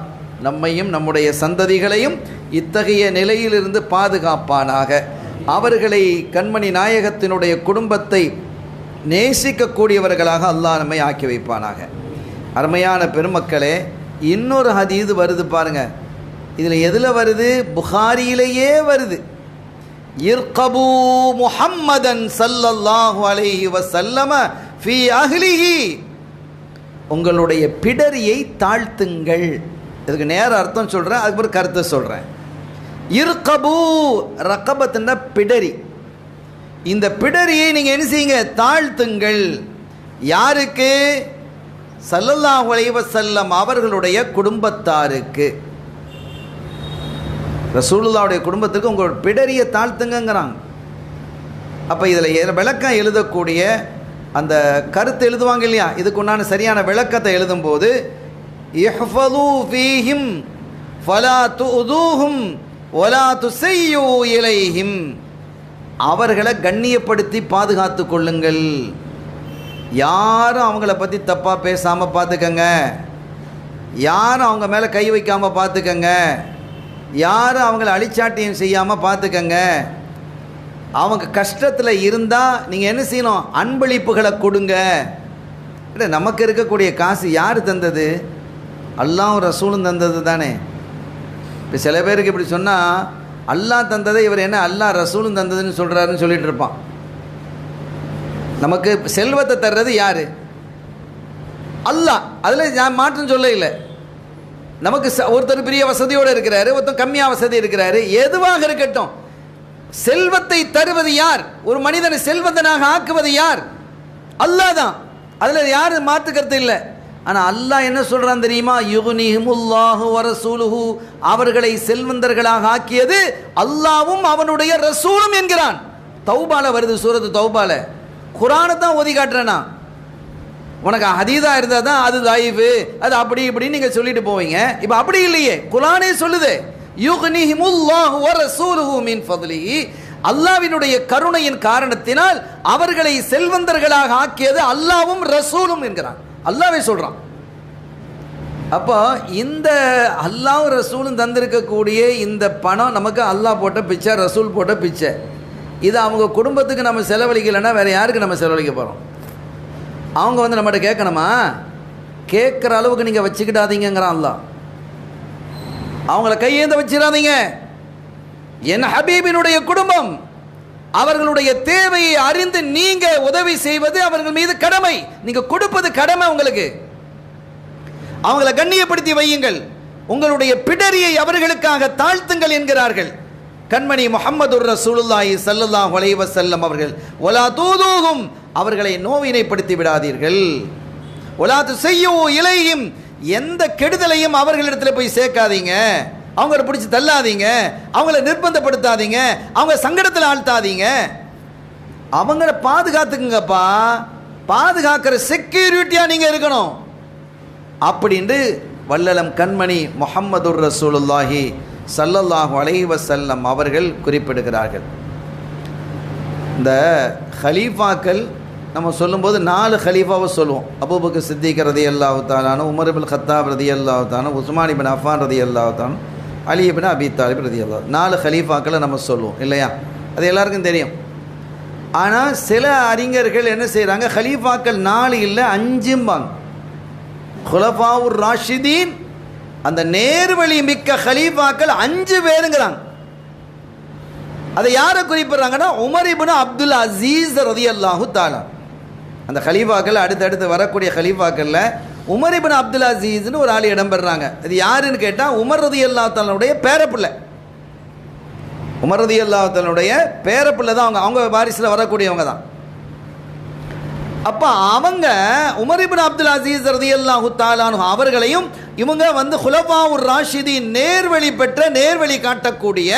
நம்மையும் நம்முடைய சந்ததிகளையும் இத்தகைய நிலையிலிருந்து பாதுகாப்பானாக. அவர்களை கண்மணி நாயகத்தினுடைய குடும்பத்தை நேசிக்கக்கூடியவர்களாக அல்லாஹ் நம்மை ஆக்கி வைப்பானாக. அருமையான பெருமக்களே, இன்னொரு ஹதீஸ் வருது பாருங்க. இதில் எதில் வருது? புகாரியிலேயே வருது. இர்கபு முஹம்மதன் ஸல்லல்லாஹு அலைஹி வஸல்லம ஃபீ அஹ்லிஹி, உங்களுடைய பிடரியை தாழ்த்துங்கள். இதுக்கு நேர அர்த்தம் சொல்கிறேன், அதுக்கு கருத்தை சொல்கிறேன். இர்கபு, ரகபத்துன்னா பிடரி. இந்த பிடரியை நீங்கள் என்ன செய்யுங்க? தாழ்த்துங்கள். யாருக்கு? ஸல்லல்லாஹு அலைஹி வஸல்லம் அவர்களுடைய குடும்பத்தாருக்கு, ரசூலுல்லாஹ்வுடைய குடும்பத்துக்கு உங்களோட பிடரியை தாழ்த்துங்கிறாங்க. அப்போ இதில் விளக்கம் எழுதக்கூடிய அந்த கருத்து எழுதுவாங்க இல்லையா, இதுக்கு உண்டான சரியான விளக்கத்தை எழுதும்போது இஹ்ஃபது ஃபீஹிம் ஃபலா துஉதூஹும் வலா துஸய்யு இலைஹிம், அவர்களை கண்ணியப்படுத்தி பாதுகாத்து கொள்ளுங்கள். யாரும் அவங்கள பற்றி தப்பாக பேசாமல் பார்த்துக்கங்க, யாரும் அவங்க மேலே கை வைக்காமல் பார்த்துக்கங்க, யாரும் அவங்கள அழிச்சாட்டியம் செய்யாமல் பார்த்துக்கங்க. அவங்க கஷ்டத்தில் இருந்தால் நீங்கள் என்ன செய்யணும்? அன்பளிப்புகளை கொடுங்க. இல்லை, நமக்கு இருக்கக்கூடிய காசு யார் தந்தது? அல்லாஹ்வும் ரசூலும் தந்தது தானே. இப்போ சில பேருக்கு இப்படி சொன்னால் அல்லாஹ் தந்ததை இவர் என்ன அல்லாஹ் ரசூலும் தந்ததுன்னு சொல்கிறாருன்னு சொல்லிட்டு இருப்பான். நமக்கு செல்வத்தை தர்றது யார்? அல்லாஹ். அதில் நான் மாற்றம் சொல்ல இல்லை. நமக்கு ஒருத்தர் பெரிய வசதியோடு இருக்கிறாரு, ஒருத்தர் கம்மியாக வசதி இருக்கிறாரு, எதுவாக இருக்கட்டும், செல்வத்தை தருவது யார்? ஒரு மனிதனை செல்வந்தனாக ஆக்குவது யார்? அல்லாஹ் தான். அதில் யாரும் மாற்று கருத்து இல்லை. ஆனால் அல்லாஹ் என்ன சொல்கிறான் தெரியுமா? யுக்னிஹிமுல்லாஹு வ ரசூலுஹு, அவர்களை செல்வந்தர்களாக ஆக்கியது அல்லாஹ்வும் அவனுடைய ரசூலும் என்கிறான். தௌபால வருது, சூரத்து தௌபால. குர்ஆனை தான் ஓதி காட்டுறேனா? உனக்கு ஹதீஸா இருந்தால் தான் அது தாயிஃபு, அது அப்படி இப்படின்னு நீங்கள் சொல்லிட்டு போவீங்க. இப்போ அப்படி இல்லையே, குர்ஆனே சொல்லுது யுக்னிஹிமுல்லாஹு வ ரசூலுஹு மின் ஃபத்லிஹி, அல்லாஹ்வினுடைய கருணையின் காரணத்தினால் அவர்களை செல்வந்தர்களாக ஆக்கியது அல்லாஹ்வும் ரசூலும் என்கிறான். அல்லாஹ்வே சொல்கிறான். அப்போ இந்த அல்லாஹ் ரசூலும் தந்திருக்கக்கூடிய இந்த பணம் நமக்கு அல்லாஹ் போட்ட பிச்சை, ரசூல் போட்ட பிச்சை. இது அவங்க குடும்பத்துக்கு நம்ம செலவழிக்கலைன்னா வேறு யாருக்கு நம்ம செலவழிக்க போகிறோம்? அவங்க வந்து நம்மகிட்ட கேட்கணுமா? கேட்குற அளவுக்கு நீங்கள் வச்சுக்கிட்டாதீங்கிறான் அல்லாஹ். அவங்கள கையேந்த வச்சிடாதீங்க. என் ஹபீபினுடைய குடும்பம், அவர்களுடைய தேவையை அறிந்து நீங்க உதவி செய்வது அவர்கள் மீது கடமை. நீங்க கொடுப்பது கடமை உங்களுக்கு. அவங்களை கண்ணியப்படுத்தி வையுங்கள். உங்களுடைய பிடரியை அவர்களுக்காக தாழ்த்துங்கள் என்கிறார்கள் கண்மணி முஹம்மதுர் ரசூலுல்லாஹி ஸல்லல்லாஹு அலைஹி வஸல்லம் அவர்கள். வலா தூதுஹும், அவர்களை நோவினைப்படுத்தி விடாதீர்கள். வலா துஸய்யு இலைஹிம், எந்த கெடுதலையும் அவர்களிடத்தில் போய் சேர்க்காதீங்க. அவங்கள பிடிச்சி தள்ளாதீங்க, அவங்கள நிர்பந்தப்படுத்தாதீங்க, அவங்க சங்கடத்தில் ஆழ்த்தாதீங்க. அவங்கள பாதுகாத்துக்குங்கப்பா. பாதுகாக்கிற செக்யூரிட்டியாக நீங்கள் இருக்கணும் அப்படின்ட்டு வல்லலம் கண்மணி முஹம்மதுர் ரசூலுல்லாஹி ஸல்லல்லாஹு அலைஹி வஸல்லம் அவர்கள் குறிப்பிடுகிறார்கள். இந்த ஹலீஃபாக்கள் நம்ம சொல்லும்போது 4 ஹலீஃபாவை சொல்லுவோம். அபூபக்கர் சித்திக் ரலியல்லாஹு தஆலா அன்ஹு, உமர் இப்னு கத்தாப் ரலியல்லாஹு தஆலா அன்ஹு, உஸ்மான் இப்னு அஃபான் ரலியல்லாஹு தஆலா அன்ஹு, அலி இப்னு அபி தாலிப் ரலியல்லாஹு. 4 ஹலீஃபாக்களை நம்ம சொல்லுவோம் இல்லையா? அது எல்லாருக்கும் தெரியும். ஆனால் சில அறிஞர்கள் என்ன செய்கிறாங்க, ஹலீஃபாக்கள் 4 இல்லை 5 குலஃபாவுர் ராஷிதீன், அந்த நேர்வழி மிக்க ஹலீஃபாக்கள் 5 பேருங்கிறாங்க. அதை யாரை குறிப்பிடுறாங்கன்னா உமர் இப்னு அப்துல் அசீஸ் ரலியல்லாஹு தஆலா. அந்த ஹலீஃபாக்கள் அடுத்தடுத்து வரக்கூடிய ஹலீஃபாக்களில் உமர் இப்னு அப்துல் அசீஸ்னு ஒரு ஆள் இடம்பெறாங்க. இது யாருன்னு கேட்டால் உமர் ரலியல்லாஹு தஆலாவுடைய பேரப்பிள்ளை. உமர் ரலியல்லாஹு தஆலாவுடைய பேரப்பிள்ளை தான் அவங்க வாரிசில் வரக்கூடியவங்க தான். அப்போ அவங்க உமர் இப்னு அப்துல் அசீஸ் ரலியல்லாஹு தஆலா அன்ஹு அவர்களையும் இவங்க வந்து குலஃபாவுர் ராஷிதீன் நேர்வழி பெற்ற நேர்வழி காட்டக்கூடிய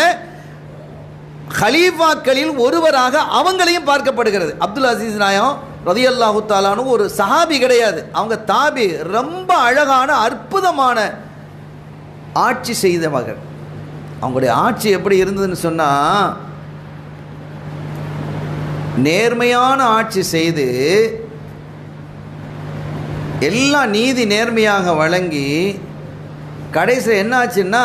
ஹலீஃபாக்களில் ஒருவராக அவங்களையும் பார்க்கப்படுகிறது. அப்துல் அசீஸ் நாயம் ரலியல்லாஹு தஆலா அன்ஹு ஒரு சஹாபி கிடையாது, அவங்க தாபி. ரொம்ப அழகான அற்புதமான ஆட்சி செய்தவர்கள். அவங்களுடைய ஆட்சி எப்படி இருந்ததுன்னு சொன்னால், நேர்மையான ஆட்சி செய்து எல்லாம் நீதி நேர்மையாக வழங்கி கடைசியில் என்ன ஆச்சுன்னா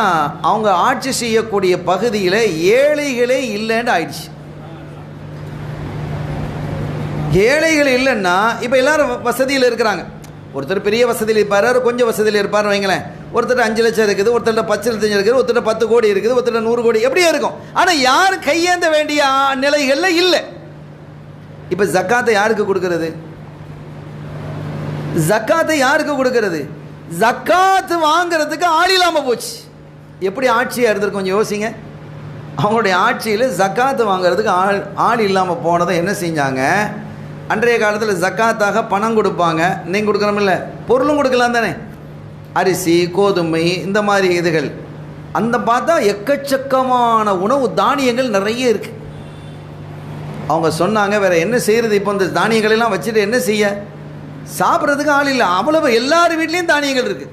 அவங்க ஆட்சி செய்யக்கூடிய பகுதியில் ஏழைகளே இல்லைன்னு ஆயிடுச்சு. ஏழைகள் இல்லைன்னா இப்போ எல்லாரும் வசதியில் இருக்கிறாங்க. ஒருத்தர் பெரிய வசதியில் இருப்பார், கொஞ்சம் வசதியில் இருப்பார் வைங்களேன். ஒருத்தர் 5 லட்சம் இருக்குது, ஒருத்தர் 10 லட்சம் இருக்குது, ஒருத்தர் 10 கோடி இருக்குது, ஒருத்தர் 100 கோடி, எப்படியே இருக்கும். ஆனால் யார் கையேந்த வேண்டிய நிலைகளில் இல்லை. இப்போ ஜக்காத்தை யாருக்கு கொடுக்கறது? ஜக்காத்தை யாருக்கு கொடுக்கறது? ஜக்காத்து வாங்கிறதுக்கு ஆள் இல்லாமல் போச்சு. எப்படி ஆட்சியாக இருந்திருக்கு கொஞ்சம் யோசிங்க. அவங்களுடைய ஆட்சியில் ஜக்காத்து வாங்கிறதுக்கு ஆள் இல்லாமல் போனதை என்ன செஞ்சாங்க, அன்றைய காலத்தில் ஜக்காத்தாக பணம் கொடுப்பாங்க. நீங்கள் கொடுக்குறோமில்ல, பொருளும் கொடுக்கலாம் தானே, அரிசி கோதுமை இந்த மாதிரி இதுகள். அந்த பார்த்தா எக்கச்சக்கமான உணவு தானியங்கள் நிறைய இருக்குது. அவங்க சொன்னாங்க வேறு என்ன செய்கிறது, இப்போ இந்த தானியங்களெல்லாம் வச்சுட்டு என்ன செய்ய, சாப்பிட்றதுக்கு ஆள் இல்லை. அவ்வளவு எல்லார் வீட்லேயும் தானியங்கள் இருக்குது.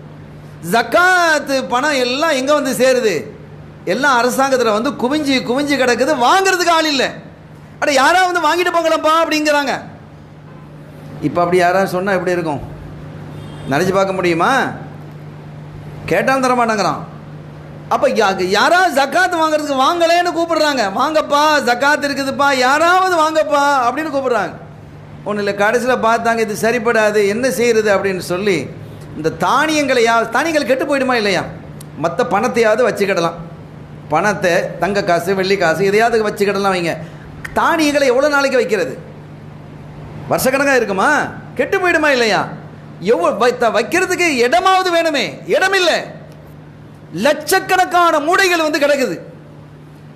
ஜக்காத்து பணம் எல்லாம் எங்கே வந்து சேருது, எல்லாம் அரசாங்கத்தில் வந்து குவிஞ்சு குவிஞ்சு கிடக்குது, வாங்கிறதுக்கு ஆள் இல்லை. அட யாராவது வந்து வாங்கிட்டு போங்களப்பா அப்படிங்கிறாங்க. இப்போ அப்படி யாராவது சொன்னால் எப்படி இருக்கும் நினச்சி பார்க்க முடியுமா? கேட்டாலும் தர மாட்டேங்கிறான். அப்போ யாராவது ஜக்காத்து வாங்கிறதுக்கு வாங்கலேன்னு கூப்பிடுறாங்க. வாங்கப்பா ஜக்காத்து இருக்குதுப்பா, யாராவது வாங்கப்பா அப்படின்னு கூப்பிடுறாங்க. ஒன்றும் இல்லை, கடைசியில் பார்த்தாங்க இது சரிப்படாது, என்ன செய்கிறது அப்படின்னு சொல்லி இந்த தானியங்கள் கெட்டு போயிடுமா இல்லையா, மற்ற பணத்தையாவது வச்சுக்கிடலாம். பணத்தை தங்க காசு வெள்ளி காசு எதையாவது வச்சுக்கிடலாம் வைங்க. தானியங்களை எவ்வளோ நாளைக்கு வைக்கிறது? வருஷக்கணக்காக இருக்குமா? கெட்டு போயிடுமா இல்லையா? வைக்கிறதுக்கு இடமாவது வேணுமே, இடம் இல்லை. லட்சக்கணக்கான மூடைகள் வந்து கிடக்குது.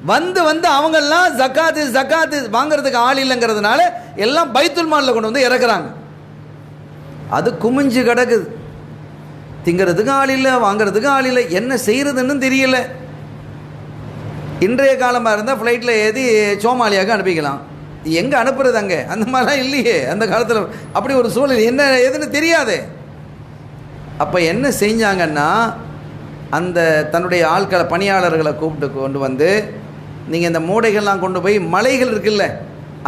வந்து அவங்கெல்லாம் ஜக்காத்து வாங்கிறதுக்கு ஆள் இல்லைங்கிறதுனால எல்லாம் பைத்துல் மாலில் கொண்டு வந்து இறக்குறாங்க. அது குமிஞ்சு கிடக்குது. திங்கிறதுக்கு ஆள் இல்லை, வாங்கிறதுக்கு ஆள் இல்லை, என்ன செய்கிறதுன்னு தெரியல. இன்றைய காலமாக இருந்தால் ஃப்ளைட்டில் ஏறி சோமாலியாவுக்கு அனுப்பிக்கலாம். எங்கே அனுப்புறது? அங்கே அந்த மாதிரிலாம் இல்லையே அந்த காலத்தில். அப்படி ஒரு சூழல் என்ன எதுன்னு தெரியாது. அப்போ என்ன செஞ்சாங்கன்னா அந்த தன்னுடைய ஆட்களை பணியாளர்களை கூப்பிட்டு கொண்டு வந்து, நீங்கள் இந்த மூடைகள்லாம் கொண்டு போய் மலைகள் இருக்குல்ல,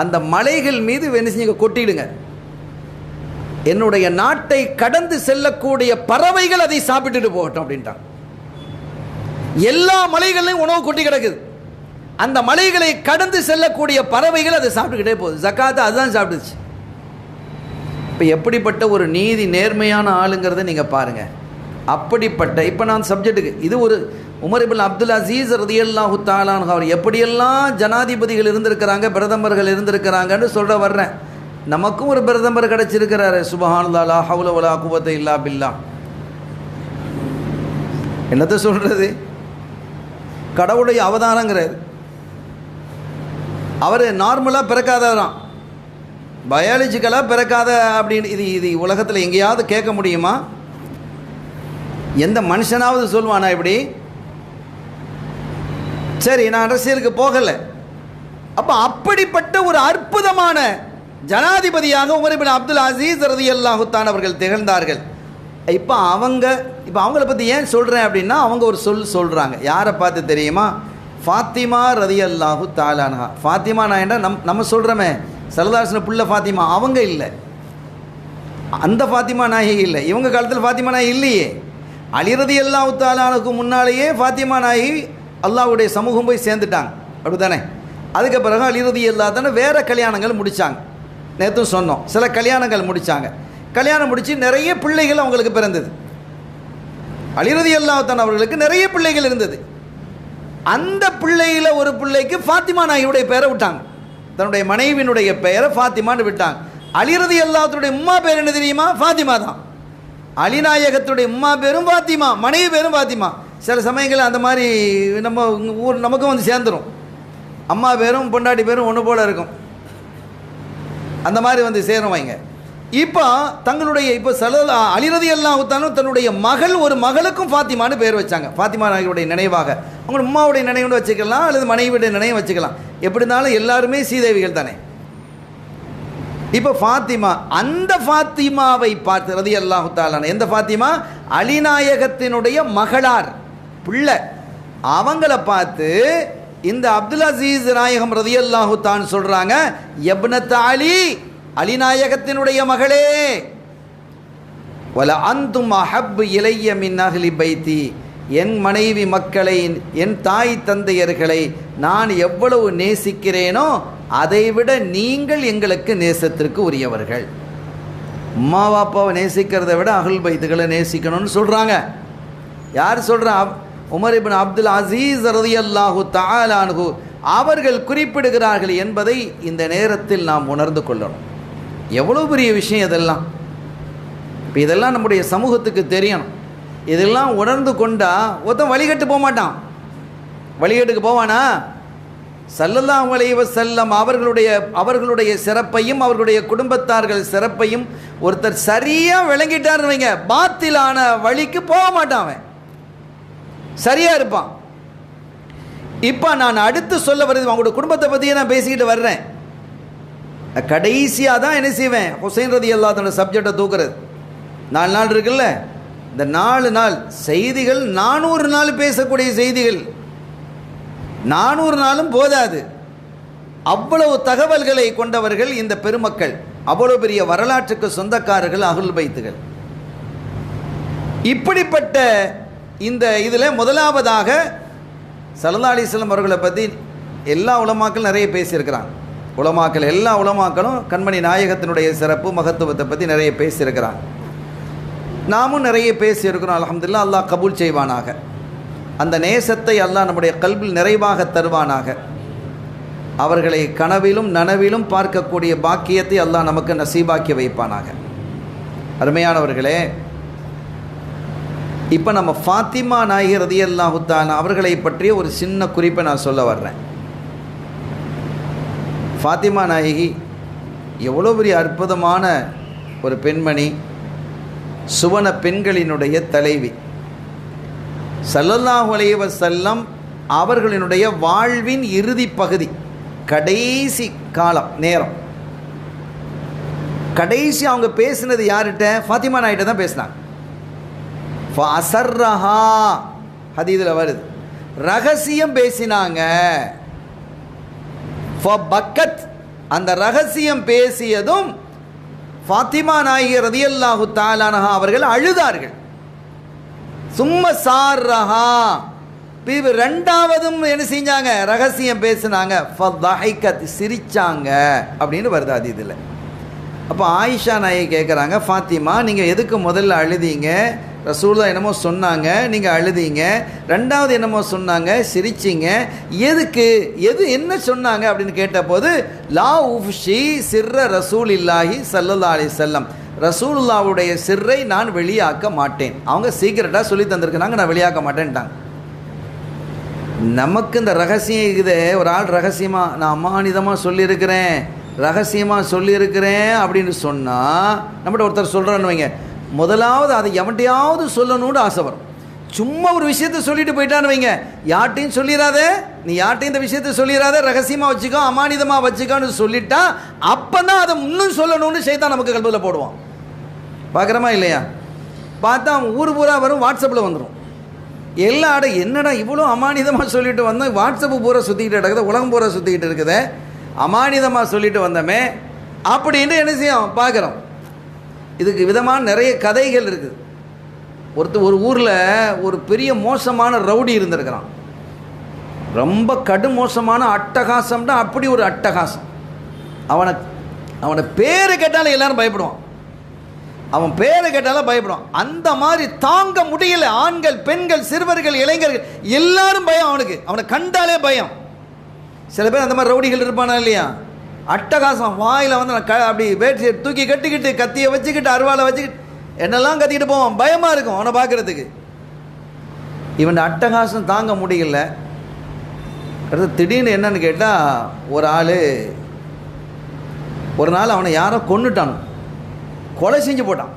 அந்த மலைகள் மீது என்ன செஞ்சு கொட்டிடுங்க. என்னுடைய நாட்டை கடந்து செல்லக்கூடிய பறவைகள் அதை சாப்பிட்டுட்டு போகட்டும் அப்படின்ட்டான். எல்லா மலைகளையும் உணவு கொட்டி கிடக்குது. அந்த மலைகளை கடந்து செல்லக்கூடிய பறவைகள் அதை சாப்பிட்டுக்கிட்டே போகுது. ஜக்காத்தை அதுதான் சாப்பிடுச்சு. இப்போ எப்படிப்பட்ட ஒரு நீதி நேர்மையான ஆளுங்கிறத நீங்கள் பாருங்கள். அப்படிப்பட்ட இப்போ நான் சப்ஜெக்ட்டுக்கு இது ஒரு உமர் இப்னு அப்துல் அசீஸ் ரலியல்லாஹு தஆலா அன்ஹு அவர் எப்படியெல்லாம் ஜனாதிபதிகள் இருந்திருக்கிறாங்க, பிரதமர்கள் இருந்திருக்கிறாங்கன்னு சொல்ல வர்றேன். நமக்கும் ஒரு பிரதமர் கிடச்சிருக்கிறாரு. சுப்ஹானல்லாஹ், லா ஹவ்ல வலா குவத்த இல்லா பில்லா. என்னத்தை சொல்கிறது, கடவுளுடைய அவதாரங்கிறார். அவர் நார்மலாக பிறக்காதவரான், பயாலஜிக்கலாக பிறக்காத அப்படின்னு இது உலகத்தில் எங்கேயாவது கேட்க முடியுமா? எந்த மனுஷனாவது சொல்லுவானா இப்படி? சரி, நான் அரசியலுக்கு போகலை. அப்போ அப்படிப்பட்ட ஒரு அற்புதமான ஜனாதிபதியாக உமர் இப்னு அப்துல் அசீஸ் ரலியல்லாஹு தஆலா அவர்கள் திகழ்ந்தார்கள். இப்போ அவங்கள பற்றி ஏன் சொல்கிறேன் அப்படின்னா, அவங்க ஒரு சொல்கிறாங்க. யாரை பார்த்து தெரியுமா? ஃபாத்திமா ரலியல்லாஹு தஆலா அன்ஹா. ஃபாத்திமா நான் என்ன நம்ம சொல்கிறோமே ஸல்லல்லாஹு அலைஹி வஸல்லம் புள்ள ஃபாத்திமா, அவங்க இல்லை, அந்த ஃபாத்திமா நாயகி இல்லை. இவங்க காலத்தில் ஃபாத்திமா நாயகி இல்லையே. அலி ரலியல்லாஹு தஆலா அன்ஹுக்கு முன்னாலேயே ஃபாத்திமா நாயகி அல்லாஹ்வுடைய சமூகம் போய் சேர்ந்துட்டாங்க, அப்படி தானே? அதுக்கு பிறகு அலி ரலியல்லாஹு தஆலா வேறு கல்யாணங்கள் முடித்தாங்க. நேற்றும் சொன்னோம், சில கல்யாணங்கள் முடித்தாங்க. கல்யாணம் முடித்து நிறைய பிள்ளைகள் அவங்களுக்கு பிறந்தது. அலி ரலியல்லாஹு தஆலா அவர்களுக்கு நிறைய பிள்ளைகள் இருந்தது. அந்த பிள்ளையில் ஒரு பிள்ளைக்கு ஃபாத்திமா நாயகியுடைய பெயரை விட்டாங்க. தன்னுடைய மனைவியினுடைய பெயரை ஃபாத்திமான்னு விட்டாங்க. அலி ரலியல்லாஹு தஆலாவுடைய உம்மா பேர் என்ன தெரியுமா? ஃபாத்திமா தான். அலிநாயகத்துடைய உம்மா பேரும் ஃபாத்திமா, மனைவி பேரும் ஃபாத்திமா. சில சமயங்கள் அந்த மாதிரி நம்ம ஊர் நமக்கும் வந்து சேர்ந்துடும். அம்மா பேரும் பொண்டாட்டி பேரும் ஒன்று போல் இருக்கும், அந்த மாதிரி வந்து சேருவாங்க. இப்போ தங்களுடைய அலி ரலியல்லாஹு தஆலா தன்னுடைய ஒரு மகளுக்கும் ஃபாத்திமான்னு பேர் வச்சாங்க. ஃபாத்திமா நாயகியுடைய நினைவாக. அவங்க உம்மாவுடைய நினைவுன்னு வச்சுக்கலாம், அல்லது மனைவியுடைய நினைவு வச்சுக்கலாம். எப்படி இருந்தாலும் எல்லாருமே சீதேவிகள் தானே. இப்போ ஃபாத்திமா, அந்த ஃபாத்திமாவை பார்த்து ரலியல்லாஹு தஆலா, எந்த ஃபாத்திமா? அலிநாயகத்தினுடைய மகளார் பிள்ளை. அவங்கள பார்த்து இந்த அப்துல் அசீஸ் நாயகம் ரலியல்லாஹு தஆலா சொல்கிறாங்க, இப்னத் அலி, அலிநாயகத்தினுடைய மகளே, வல அந்தும் அஹப் இலைய மின் அஹ்லி பைத்தி, என் மனைவி மக்களை, என் தாய் தந்தையர்களை நான் எவ்வளவு நேசிக்கிறேனோ அதைவிட நீங்கள் எங்களுக்கு நேசத்திற்கு உரியவர்கள். அம்மா பாப்பாவை நேசிக்கிறத விட அஹ்ல் பைத்துகளை நேசிக்கணும்னு சொல்கிறாங்க. யார் சொல்கிறா? உமர் இப்னு அப்துல் அசீஸ் ரலியல்லாஹு தஆலா அன்ஹு அவர்கள் குறிப்பிடுகிறார்கள் என்பதை இந்த நேரத்தில் நாம் உணர்ந்து கொள்ளணும். எவ்வளோ பெரிய விஷயம் இதெல்லாம். இப்போ இதெல்லாம் நம்முடைய சமூகத்துக்கு தெரியணும். இதெல்லாம் உணர்ந்து கொண்டா ஒருத்தன் வழிகட்டு போக மாட்டான். வழிகட்டுக்கு போவானா? ஸல்லல்லாஹு அலைஹி வஸல்லம் அவர்களுடைய சிறப்பையும் அவர்களுடைய குடும்பத்தார்கள் சிறப்பையும் ஒருத்தர் சரியாக விளங்கிட்டாருன்னு வைங்க, பாத்திலான வழிக்கு போக மாட்டான், அவன் சரியாக இருப்பான். இப்போ நான் அடுத்து சொல்ல வருது, அவங்களோட குடும்பத்தை பற்றியே நான் பேசிக்கிட்டு வர்றேன். கடைசியாக தான் என்ன செய்வேன், ஹுசைன் ரலியல்லாஹு தஆலா சப்ஜெக்டை தூக்குறது. 4 நாள் இருக்குல்ல, இந்த 4 நாள் செய்திகள் 400 நாள் பேசக்கூடிய செய்திகள், 400 நாளும் போதாது. அவ்வளவு தகவல்களை கொண்டவர்கள் இந்த பெருமக்கள், அவ்வளவு பெரிய வரலாற்றுக்கு சொந்தக்காரர்கள் அஹ்லுல் பைத்துகள். இப்படிப்பட்ட இந்த இதில் முதலாவதாக ஸல்லல்லாஹு அலைஹி வஸல்லம் அவர்களை பற்றி எல்லா உலமாக்கள் நிறைய பேசியிருக்கிறாங்க. எல்லா உலமாக்களும் கண்மணி நாயகத்தினுடைய சிறப்பு மகத்துவத்தை பற்றி நிறைய பேசியிருக்கிறாங்க. நாமும் நிறைய பேசியிருக்கிறோம். அல்ஹம்துலில்லாஹ், அல்லாஹ் கபூல் செய்வானாக. அந்த நேசத்தை அல்லாஹ் நம்முடைய கல்பில் நிறைவாக தருவானாக. அவர்களை கனவிலும் நனவிலும் பார்க்கக்கூடிய பாக்கியத்தை அல்லாஹ் நமக்கு நசீபாக்கி வைப்பானாக. அருமையானவர்களே, இப்போ நம்ம ஃபாத்திமா நாயகி ரலியல்லாஹு தஆலா அவர்களை பற்றிய ஒரு சின்ன குறிப்பை நான் சொல்ல வர்றேன். ஃபாத்திமா நாயகி எவ்வளோ பெரிய அற்புதமான ஒரு பெண்மணி, சுவன பெண்களினுடைய தலைவி. ஸல்லல்லாஹு அலைஹி வஸல்லம் அவர்களினுடைய வாழ்வின் இறுதி பகுதி, கடைசி காலம் நேரம், கடைசி அவங்க பேசினது யார்கிட்ட? ஃபாத்திமா நாயிட்ட தான் பேசினாங்க. ஃபஅஸர்ரஹா ஹதீஸில் வருது, ரகசியம் பேசினாங்க. ஃபபக்கத், அந்த ரகசியம் பேசியதும் ஃபாத்திமா நாயகி ரலியல்லாஹு தஆலா அன்ஹா அவர்கள் அழுதார்கள். சும்ம சார்ரஹா, ரெண்டாவதும் என்ன செஞ்சாங்க? ரகசியம் பேசினாங்க. ஃபதஹிகத், சிரிச்சாங்க அப்படின்னு வருது அது இதில். அப்போ ஆயிஷா நாயகி கேட்குறாங்க, ஃபாத்திமா நீங்கள் எதுக்கு முதல்ல அழுதீங்க? ரசூலுல்லாஹ் என்னமோ சொன்னாங்க, நீங்கள் அழுதீங்க. ரெண்டாவது என்னமோ சொன்னாங்க, சிரிச்சிங்க. எதுக்கு? என்ன சொன்னாங்க அப்படின்னு கேட்டபோது, லா உஃப்ஷி சிர்ர ரசூலில்லாஹி ஸல்லல்லாஹு அலைஹி வஸல்லம், ரசூலுல்லாஹ்வுடைய சிர்ரை நான் வெளியாக்க மாட்டேன். அவங்க சீக்கிரட்டாக சொல்லி தந்திருக்கிறாங்க, நான் வெளியாக்க மாட்டேன்ட்டாங்க. நமக்கு இந்த ரகசியம் இருக்குது. ஒரு ஆள் ரகசியமாக நான் அமானிதமாக சொல்லியிருக்கிறேன், ரகசியமாக சொல்லியிருக்கிறேன் அப்படின்னு சொன்னால், நம்மகிட்ட ஒருத்தர் சொல்கிறேன்னு வைங்க, முதலாவது அதை எவன்ட்டையாவது சொல்லணும்னு ஆசை வரும். சும்மா ஒரு விஷயத்தை சொல்லிட்டு போயிட்டான்னு வைங்க, யார்ட்டையும் சொல்லிடாதே, நீ யார்கிட்ட இந்த விஷயத்தை சொல்லிடாத, ரகசியமாக வச்சுக்கோ, அமானிதமாக வச்சுக்கோன்னு சொல்லிட்டா அப்போ தான் அதை இன்னும் சொல்லணும்னு ஷைத்தான் நமக்கு கல்வியில் போடுவான். பார்க்குறமா இல்லையா? பார்த்தா ஊர் பூரா வரும், வாட்ஸ்அப்பில் வந்துடும். எல்லா என்னடா இவ்வளோ அமானிதமாக சொல்லிட்டு வந்தோம், வாட்ஸ்அப்பு பூரா சுற்றிக்கிட்டு இருக்குது, உலகம் பூரா சுற்றிக்கிட்டு இருக்குது, அமானிதமாக சொல்லிட்டு வந்தோமே அப்படின்னு என்ன செய்யும் பார்க்குறோம். இதுக்கு விதமான நிறைய கதைகள் இருக்குது. ஒரு ஊரில் ஒரு பெரிய மோசமான ரவுடி இருந்திருக்கிறான். ரொம்ப கடும் மோசமான அட்டகாசம்னா அப்படி ஒரு அட்டகாசம். அவனை பேரை கேட்டாலும் எல்லாரும் பயப்படுவான். அவன் பேரை கேட்டாலும் பயப்படுவான். அந்த மாதிரி தாங்க முடியல. ஆண்கள், பெண்கள், சிறுவர்கள், இளைஞர்கள் எல்லாரும் பயம் அவனுக்கு. அவனை கண்டாலே பயம். சில பேர் அந்த மாதிரி ரவுடிகள் இருப்பானா இல்லையா? அட்டகாசம். வாயில் வந்து அப்படி வேட்டி தூக்கி கட்டிக்கிட்டு, கத்தியை வச்சுக்கிட்டு, அருவாலை வச்சுக்கிட்டு என்னெல்லாம் கத்திக்கிட்டு போவான். பயமாக இருக்கும் அவனை பார்க்குறதுக்கு. இவன் அட்டகாசம் தாங்க முடியல. அடுத்து திடீர்னு என்னன்னு கேட்டால், ஒரு ஆள் ஒரு நாள் அவனை யாரோ கொன்னுட்டான், கொலை செஞ்சு போட்டான்.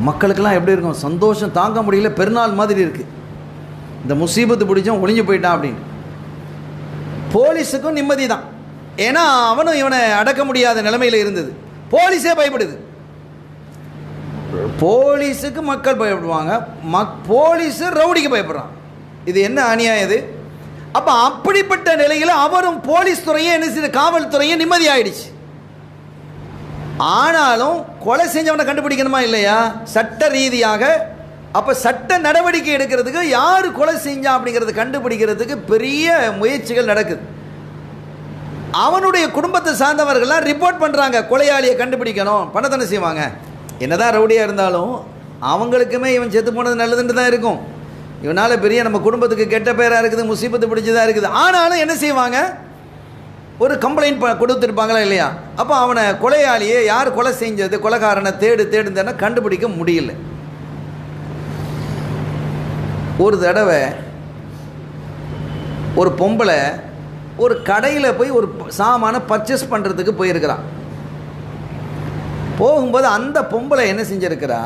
மக்களுக்கெல்லாம் எப்படி இருக்கும்? சந்தோஷம் தாங்க முடியல, பெருநாள் மாதிரி இருக்குது. இந்த முசீபத்து பிடிச்சவன் ஒளிஞ்சு போயிட்டான் அப்படின்னு. போலீஸுக்கும் நிம்மதி தான். ஏன்னா அவனும் இவனை அடக்க முடியாத நிலைமையில் இருந்தது. போலீஸே பயப்படுது. போலீஸுக்கு மக்கள் பயப்படுவாங்க, போலீஸு ரவுடிக்கு பயப்படுறான். இது என்ன அநியாயம் இது? அப்போ அப்படிப்பட்ட நிலையில் அவரும் போலீஸ் துறையே என்ன செய்ய, காவல்துறையே நிம்மதி ஆயிடுச்சு. ஆனாலும் கொலை செஞ்சவனை கண்டுபிடிக்கணுமா இல்லையா சட்ட ரீதியாக? அப்போ சட்ட நடவடிக்கை எடுக்கிறதுக்கு யார் கொலை செஞ்சா அப்படிங்கிறது கண்டுபிடிக்கிறதுக்கு பெரிய முயற்சிகள் நடக்குது. அவனுடைய குடும்பத்தை சார்ந்தவர்கள்லாம் ரிப்போர்ட் பண்ணுறாங்க, கொலையாளியை கண்டுபிடிக்கணும். பணத்தானே செய்வாங்க. என்னதான் ரவுடியாக இருந்தாலும் அவங்களுக்குமே இவன் செத்து போனது நல்லதுன்னு தான் இருக்கும். இவனால் பெரிய நம்ம குடும்பத்துக்கு கெட்ட பேராக இருக்குது, முசீபத்து பிடிச்சதாக இருக்குது. ஆனாலும் என்ன செய்வாங்க, ஒரு கம்ப்ளைண்ட் கொடுத்துருப்பாங்களா இல்லையா? அப்போ அவனை கொலையாளியை யார் கொலை செஞ்சது, கொலைகாரனை தேடுந்தேன்னா கண்டுபிடிக்க முடியல. ஒரு தடவை ஒரு பொம்பளை ஒரு கடையில் போய் ஒரு சாமானை பர்ச்சேஸ் பண்ணுறதுக்கு போயிருக்கிறான். போகும்போது அந்த பொம்பளை என்ன செஞ்சிருக்கிறா,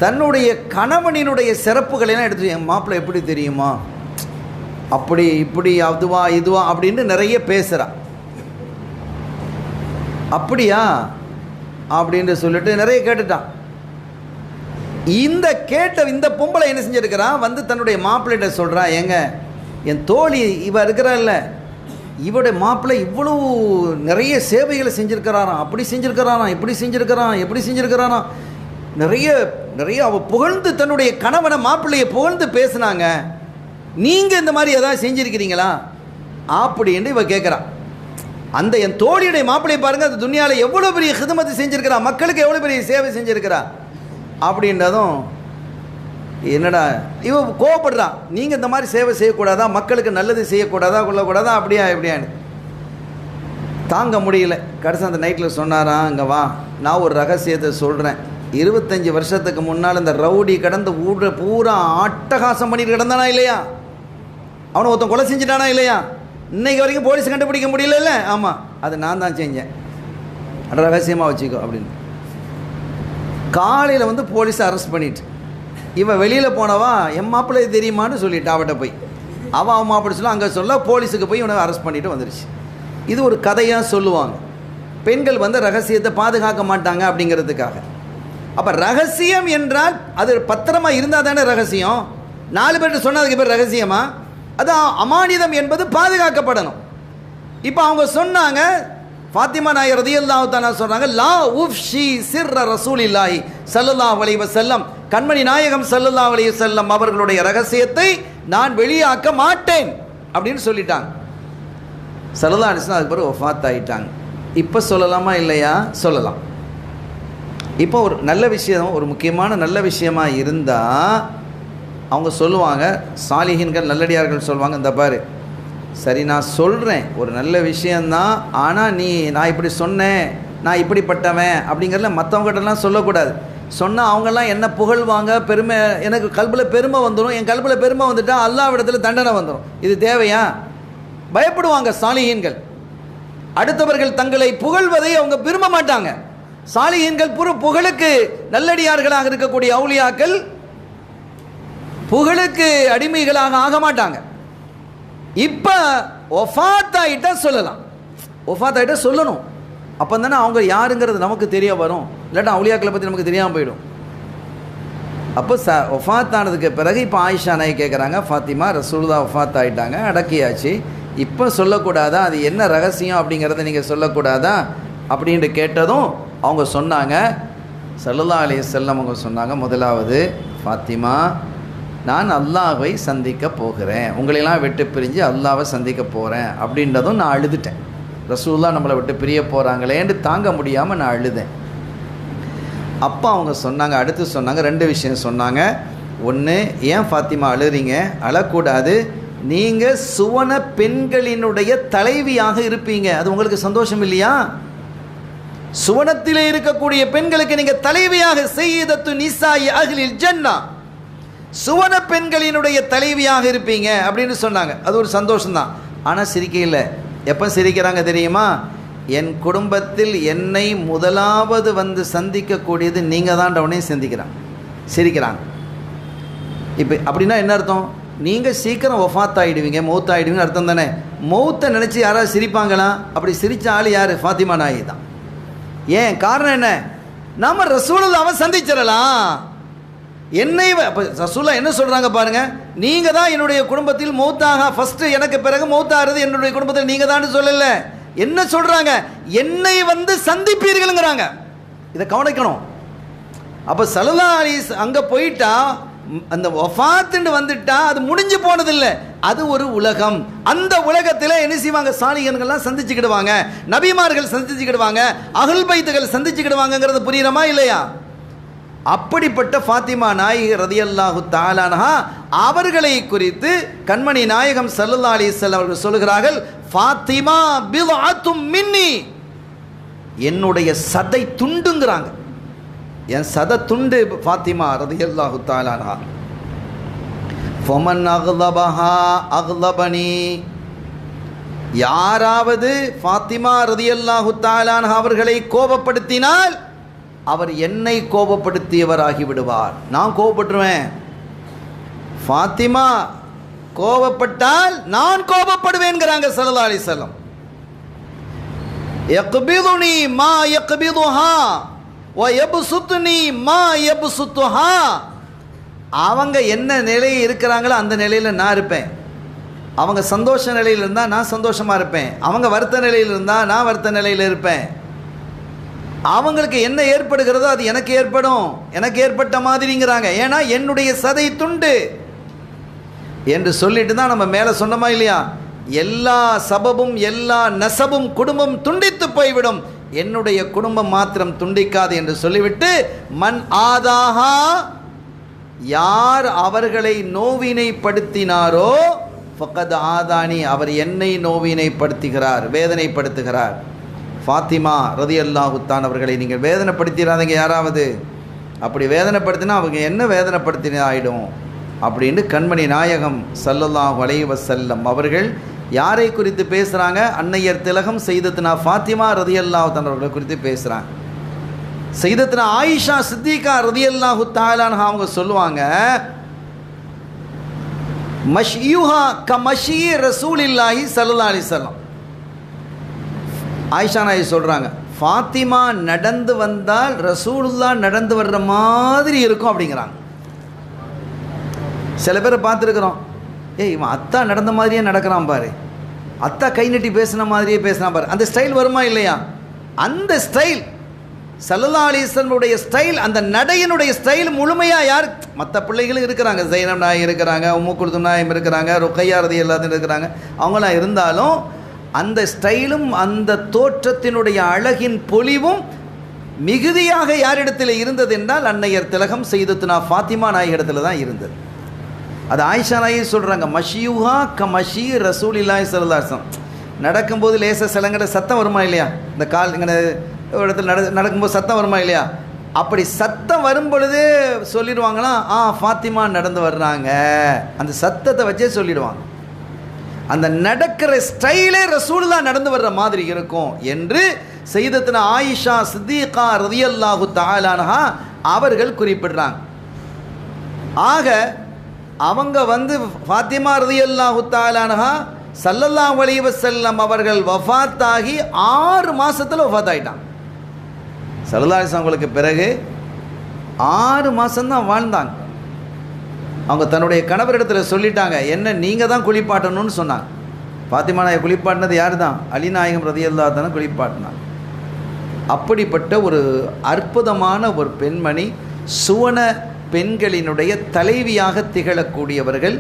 தன்னுடைய கணவனினுடைய சிறப்புகளெல்லாம் எடுத்து, என் மாப்பிள்ளை எப்படி தெரியுமா, அப்படி இப்படி அதுவா இதுவா அப்படின்னு நிறைய பேசுகிறா. அப்படியா அப்படின்னு சொல்லிட்டு நிறைய கேட்டுட்டான். இந்த பொம்பளை என்ன செஞ்சிருக்கிறா, வந்து தன்னுடைய மாப்பிள்ளைகிட்ட சொல்கிறா, ஏங்க என் தோழி இவ இருக்கிறாள்ல, இவருடைய மாப்பிள்ளை இவ்வளவு நிறைய சேவைகளை செஞ்சுருக்கிறாராம், அப்படி செஞ்சுருக்கிறாராம், இப்படி செஞ்சுருக்கிறான், எப்படி செஞ்சுருக்கிறாராம், நிறைய அவ புகழ்ந்து தன்னுடைய கணவனை மாப்பிள்ளையை புகழ்ந்து பேசுனாங்க. நீங்கள் இந்த மாதிரி எதாவது செஞ்சுருக்கிறீங்களா அப்படின்னு இவ கேட்குறான். அந்த என் தோழியுடைய மாப்பிள்ளையை பாருங்கள், அந்த துனியாவில் எவ்வளோ பெரிய ஹிதமத்து செஞ்சுருக்கிறா, மக்களுக்கு எவ்வளோ பெரிய சேவை செஞ்சுருக்கிறா அப்படின்றதும், என்னடா இவ கோவப்படுறான். நீங்கள் இந்த மாதிரி சேவை செய்யக்கூடாதா, மக்களுக்கு நல்லது செய்யக்கூடாதா, கொள்ளக்கூடாதா, அப்படியா எப்படியான்னு தாங்க முடியல. கடைசி அந்த நைட்டில் சொன்னாராம், இங்கே வா, நான் ஒரு ரகசியத்தை சொல்கிறேன். 25 வருஷத்துக்கு முன்னால் இந்த ரவுடி கடந்த ஊட பூரா அட்டகாசம் பண்ணிட்டு கிடந்தானா இல்லையா, அவனை ஒருத்தன் கொலை செஞ்சுட்டானா இல்லையா, இன்னைக்கு வரைக்கும் போலீஸ் கண்டுபிடிக்க முடியல. ஆமாம், அது நான் தான் செஞ்சேன், அது ரகசியமாக வச்சுக்கோ அப்படின்னு. காலையில் வந்து போலீஸை அரெஸ்ட் பண்ணிட்டு, இவன் வெளியில் போனவா என் மாப்பிள்ளை தெரியுமான்னு சொல்லிட்டு அவட்ட போய் அவன் மாப்பிள்ளை சொல்ல அங்கே சொல்ல போலீஸுக்கு போய் இவனை அரெஸ்ட் பண்ணிட்டு வந்துருச்சு. இது ஒரு கதையாக சொல்லுவாங்க. பெண்கள் வந்து ரகசியத்தை பாதுகாக்க மாட்டாங்க அப்படிங்கிறதுக்காக. அப்போ ரகசியம் என்றால் அது பத்திரமா இருந்தால் தானே ரகசியம். 4 பேர்கிட்ட சொன்னால் அதுக்கு பேர் ரகசியமா? அது அமானிதம் என்பது பாதுகாக்கப்படணும். இப்போ அவங்க சொன்னாங்க, ஃபாத்திமா நாயர் ரலியல்லாஹு தஆலா சொல்றாங்க, லா உஃப்ஷி சிர்ர ரசூலில்லாஹி ஸல்லல்லாஹு அலைஹி வஸல்லம், கண்மணி நாயகம் ஸல்லல்லாஹு அலைஹி வஸல்லம் அவர்களுடைய ரகசியத்தை நான் வெளியாக்க மாட்டேன் அப்படின்னு சொல்லிட்டாங்க. ஸல்லல்லாஹு அலைஹி வஸல்லம் அதுக்கு பிறகு வஃபாத் ஆகிட்டாங்க. இப்போ சொல்லலாமா இல்லையா? சொல்லலாம். இப்போ ஒரு நல்ல விஷயம், ஒரு முக்கியமான நல்ல விஷயமா இருந்தால் அவங்க சொல்லுவாங்க, சாலிஹீன்கள் நல்லடியார்கள் சொல்லுவாங்க, இந்த பாரு சரி நான் சொல்கிறேன் ஒரு நல்ல விஷயந்தான், ஆனால் நான் இப்படி சொன்னேன், நான் இப்படிப்பட்டவன் அப்படிங்கிறத மற்றவங்ககிட்டலாம் சொல்லக்கூடாது. சொன்னால் அவங்கெல்லாம் என்ன புகழ்வாங்க, பெருமை, எனக்கு கல்பில் பெருமை வந்துடும், என் கல்பில் பெருமை வந்துட்டால் அல்லாஹ்விடத்தில் தண்டனை வந்துடும். இது தேவையா? பயப்படுவாங்க சாலிஹீன்கள். அடுத்தவர்கள் தங்களை புகழ்வதை அவங்க விரும்ப மாட்டாங்க. சாலிஹீன்கள் புகழுக்கு நல்லடியார்களாக இருக்கக்கூடிய அவுலியாக்கள் புகழுக்கு அடிமைகளாக ஆக மாட்டாங்க. இப்போ ஒஃபாத் ஆகிட்டா சொல்லலாம், ஒஃபாத் ஆகிட்டா சொல்லணும். அப்போ தானே அவங்க யாருங்கிறது நமக்கு தெரிய வரும், இல்லாட்டா அவுலியாக்களை பற்றி நமக்கு தெரியாமல் போயிடும். அப்போ ஒஃபாத் ஆனதுக்கு பிறகு இப்போ ஆயிஷா நாய் கேட்குறாங்க, ஃபாத்திமா ரசூலுல்லாஹ் ஒஃபாத் ஆகிட்டாங்க, அடக்கியாச்சு, இப்போ சொல்லக்கூடாதா, அது என்ன ரகசியம் அப்படிங்கிறத நீங்கள் சொல்லக்கூடாதா அப்படின்ட்டு கேட்டதும் அவங்க சொன்னாங்க, ஸல்லல்லாஹு அலைஹி வஸல்லம் அவங்க சொன்னாங்க, முதலாவது ஃபாத்திமா, நான் அல்லாஹ்வை சந்திக்க போகிறேன், உங்களெல்லாம் விட்டு பிரிஞ்சு அல்லாஹ்வை சந்திக்க போகிறேன் அப்படின்றதும் நான் அழுதுட்டேன். ரசூலுல்லாஹ் நம்மளை விட்டு பிரிய போகிறாங்களேன்னு தாங்க முடியாமல் நான் அழுதேன். அப்போ அவங்க சொன்னாங்க, அடுத்து சொன்னாங்க, 2 விஷயம் சொன்னாங்க. ஒன்று, ஏன் ஃபாத்திமா அழுறீங்க, அழக்கூடாது, நீங்கள் சுவன பெண்களினுடைய தலைவியாக இருப்பீங்க, அது உங்களுக்கு சந்தோஷம் இல்லையா? சுவனத்திலே இருக்கக்கூடிய பெண்களுக்கு நீங்கள் தலைவியாக, சய்யிதத்து நிசாஇ அஹ்லில் ஜன்னா, சுவன பெண்களினுடைய தலைவியாக இருப்பீங்க அப்படின்னு சொன்னாங்க. அது ஒரு சந்தோஷம்தான். ஆனால் சிரிக்க இல்லை. எப்போ சிரிக்கிறாங்க தெரியுமா? என் குடும்பத்தில் என்னை முதலாவது வந்து சந்திக்கக்கூடியது நீங்கள் தான் உடனே சிரிக்கிறாங்க. இப்போ அப்படின்னா என்ன அர்த்தம்? நீங்கள் சீக்கிரம் ஒஃபாத் ஆகிடுவீங்க, மௌத் ஆகிடுவீங்கன்னு அர்த்தம் தானே. மௌத்தை நினச்சி யாராவது சிரிப்பாங்களா? அப்படி சிரித்த ஆள் யார்? ஃபாத்திமா நாயி தான். ஏன் காரணம் என்ன? நம்ம ரசூலுல்லாஹ்வை சந்திச்சிடலாம். என்னை அப்போ ரசூலுல்லாஹ் என்ன சொல்கிறாங்க பாருங்கள், நீங்கள் தான் என்னுடைய குடும்பத்தில் மௌத்தாக, ஃபஸ்ட்டு எனக்கு பிறகு மௌத்தாகிறது என்னுடைய குடும்பத்தில் நீங்கள் தான் சொல்லலை. என்ன சொல்கிறாங்க? என்னை வந்து சந்திப்பீர்கள்ங்கிறாங்க. இதை கவனிக்கணும். அப்போ ஸல்லல்லாஹு அலைஹி அங்கே போயிட்டா, அந்த வஃபாத்துன்னு வந்துட்டா அது முடிஞ்சு போனதில்லை, அது ஒரு உலகம். அந்த உலகத்தில் என்ன செய்வாங்க? சாலிகன்கள்லாம் சந்திச்சுக்கிடுவாங்க, நபிமார்கள் சந்திச்சுக்கிடுவாங்க, அஹ்ல் பைத்துகள் சந்திச்சுக்கிடுவாங்கிறது புரியுறமா இல்லையா? அப்படிப்பட்ட ஃபாத்திமா நாயகி ரலியல்லாஹு தஆலா அன்ஹா அவர்களை குறித்து கண்மணி நாயகம் ஸல்லல்லாஹு அலைஹி வஸல்லம் அவர்கள் சொல்கிறார்கள், ஃபாத்திமா பித்அத்தும் மின்னி, என்னுடைய சதை துண்டுங்கிறாங்க, என் சதை துண்டு ஃபாத்திமா ரலியல்லாஹு தஆலா அன்ஹா. ஃபமன் அக்லபஹா அக்லபனி, யாராவது ஃபாத்திமா ரலியல்லாஹு தஆலா அன்ஹா அவர்களை கோபப்படுத்தினால் அவர் என்னை கோபப்படுத்தியவராகி விடுவார், நான் கோபப்பட்டுருவேன். ஃபாத்திமா கோபப்பட்டால் நான் கோபப்படுவேன்கிறாங்க ஸல்லல்லாஹு அலைஹி வஸல்லம். யக்பிதுனி மா யக்பிதுஹா வ யப்சுத்னி மா யப்சுத்துஹா, அவங்க என்ன நிலையில் இருக்கிறாங்களோ அந்த நிலையில் நான் இருப்பேன். அவங்க சந்தோஷ நிலையில் இருந்தால் நான் சந்தோஷமாக இருப்பேன், அவங்க வருத்த நிலையில் இருந்தால் நான் வருத்த நிலையில் இருப்பேன். அவங்களுக்கு என்ன ஏற்படுகிறதோ அது எனக்கு ஏற்படும், எனக்கு ஏற்பட்ட மாதிரிங்கிறாங்க. ஏன்னா என்னுடைய சதை துண்டு என்று சொல்லிட்டு தான் நம்ம மேலே சொன்னோமா இல்லையா, எல்லா சபபும் எல்லா நசபும் குடும்பம் துண்டித்து போய்விடும், என்னுடைய குடும்பம் மாத்திரம் துண்டிக்காது என்று சொல்லிவிட்டு, மன் ஆதாஹா, யார் அவர்களை நோவினைப்படுத்தினாரோ ஃபக்கத் ஆதானி, அவர் என்னை நோவினைப்படுத்துகிறார், வேதனைப்படுத்துகிறார். ஃபாத்திமா ரலியல்லாஹு தஆலா அவர்களை நீங்கள் வேதனைப்படுத்திடாதீங்க. யாராவது அப்படி வேதனைப்படுத்தினா அவங்க என்ன வேதனைப்படுத்தின ஆகிடும் அப்படின்னு கண்மணி நாயகம் ஸல்லல்லாஹு அலைஹி வஸல்லம் அவர்கள் யாரை குறித்து பேசுகிறாங்க? அன்னையர் திலகம் சையதத்துனா ஃபாத்திமா ரலியல்லாஹு தஆலா அவர்களை குறித்து பேசுகிறாங்க. சையதத்துனா ஆயிஷா சித்திகா ரலியல்லாஹு தஆலா அன்ஹா அவங்க சொல்லுவாங்க, மஷ்யூஹா கமஷி ரசூலில்லாஹி ஸல்லல்லாஹு அலைஹி வஸல்லம். ஆயிஷா நாயகி சொல்கிறாங்க, ஃபாத்திமா நடந்து வந்தால் ரசூலுல்லாஹ் நடந்து வர்ற மாதிரி இருக்கும் அப்படிங்கிறாங்க. சில பேரை பார்த்துருக்குறோம், இவன் அத்தா நடந்த மாதிரியே நடக்கிறான் பாரு, அத்தா கை நட்டி பேசின மாதிரியே பேசினா பாரு, அந்த ஸ்டைல் வருமா இல்லையா? அந்த ஸ்டைல் ஸல்லல்லாஹு அலைஹி வஸல்லம் ஸ்டைல், அந்த நடையினுடைய ஸ்டைல் முழுமையாக யார்? மற்ற பிள்ளைகளும் இருக்கிறாங்க, ஜைனப் நாயகி இருக்கிறாங்க, உம்மு குல்தும் நாயகம் இருக்கிறாங்க, ருக்கையா ரலியல்லாஹு இருக்கிறாங்க, அவங்களாம் இருந்தாலும் அந்த ஸ்டைலும் அந்த தோற்றத்தினுடைய அழகின் பொலிவும் மிகுதியாக யாரிடத்தில் இருந்தது என்றால் அன்னையர் திலகம் சையதத்துனா ஃபாத்திமா நாயகி இடத்துல தான் இருந்தது. அது ஆயிஷா நாயகி சொல்கிறாங்க, மஷியூஹா க மஷி ரசூலில்லாஹி ஸல்லல்லாஹு அலைஹி வஸல்லம். நடக்கும்போது லேசாக சிலங்கிற சத்தம் வருமா இல்லையா? இந்த கால் இங்கே ஒரு இடத்துல நடக்கும்போது சத்தம் வருமா இல்லையா? அப்படி சத்தம் வரும் பொழுதே சொல்லிடுவாங்களாம், ஃபாத்திமா நடந்து வர்றாங்க, அந்த சத்தத்தை வச்சே சொல்லிடுவாங்க. அந்த நடக்கிற ஸ்டைலே ரசூலுல்லாஹ் நடந்து வர்ற மாதிரி இருக்கும் என்று சையதத்துனா ஆயிஷா சித்திகா ரலியல்லாஹு தஆலா அன்ஹா அவர்கள் குறிப்பிடுறாங்க. ஆக அவங்க ஃபாத்திமா ரலியல்லாஹு தஆலா அன்ஹா ஸல்லல்லாஹு அலைஹி வஸல்லம் அவர்கள் வஃபாத்தாகி 6 மாதத்தில் வஃபாத் ஆகிட்டாங்க. ஸல்லல்லாஹு அலைஹி வஸல்லம் அவங்களுக்கு பிறகு 6 மாதம்தான் வாழ்ந்தாங்க. அவங்க தன்னுடைய கணவரிடத்தில் சொல்லிட்டாங்க, என்ன நீங்கள் தான் குளிப்பாட்டணும்னு சொன்னாங்க. ஃபாத்திமா நாயை குளிப்பாட்டினது யார் தான்? அலி நாயகம் ரலியல்லாஹு தானே குளிப்பாட்டினாங்க. அப்படிப்பட்ட ஒரு அற்புதமான ஒரு பெண்மணி, சுவன பெண்களினுடைய தலைவியாக திகழக்கூடியவர்கள்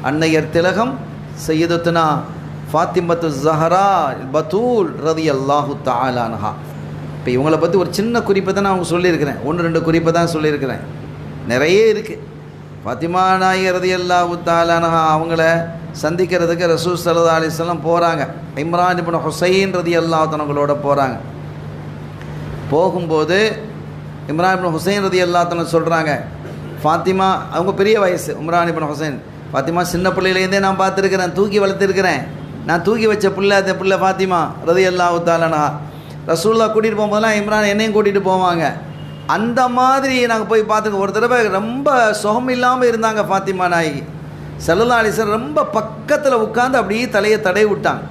அன்னையர் திலகம் சையதத்துனா ஃபாத்திமத்து ஸஹரா பத்தூல் ரலியல்லாஹு தஆலா அன்ஹா. இப்போ இவங்களை பற்றி ஒரு சின்ன குறிப்பை தான் நான் சொல்லியிருக்கிறேன், 1-2 குறிப்பை தான் சொல்லியிருக்கிறேன், நிறைய இருக்குது. ஃபாத்திமா நாயகி ரலியல்லாஹு தஆலா அன்ஹா அவங்கள சந்திக்கிறதுக்கு ரசூல் ஸல்லல்லாஹு அலைஹி வஸல்லம் போகிறாங்க. இம்ரான் இப்னு ஹுசைன் ரலியல்லாஹு தஆலாங்களோட போகிறாங்க. போகும்போது இம்ரான் இப்னு ஹுசைன் ரலியல்லாஹு தஆலா சொல்கிறாங்க, ஃபாத்திமா அவங்க பெரிய வயசு, இம்ரான் இப்னு ஹுசைன், ஃபாத்திமா சின்ன பிள்ளையிலேருந்தே நான் பார்த்துருக்கிறேன், தூக்கி வளர்த்துருக்கிறேன், நான் தூக்கி வச்ச பிள்ளை அந்த பிள்ளை ஃபாத்திமா ரலியல்லாஹு தஆலா அன்ஹா. ரசூலுல்லாஹ் கூட்டிகிட்டு போகும்போதெல்லாம் இம்ரான் என்னையும் கூட்டிகிட்டு போவாங்க. அந்த மாதிரி நாங்கள் போய் பார்த்துக்க. ஒரு தடவை ரொம்ப சுகம் இல்லாமல் இருந்தாங்க ஃபாத்திமா நாயகி. ஸல்லல்லாஹு அலைஹி வஸல்லம் ரொம்ப பக்கத்தில் உட்கார்ந்து அப்படியே தலையை தடவி விட்டாங்க.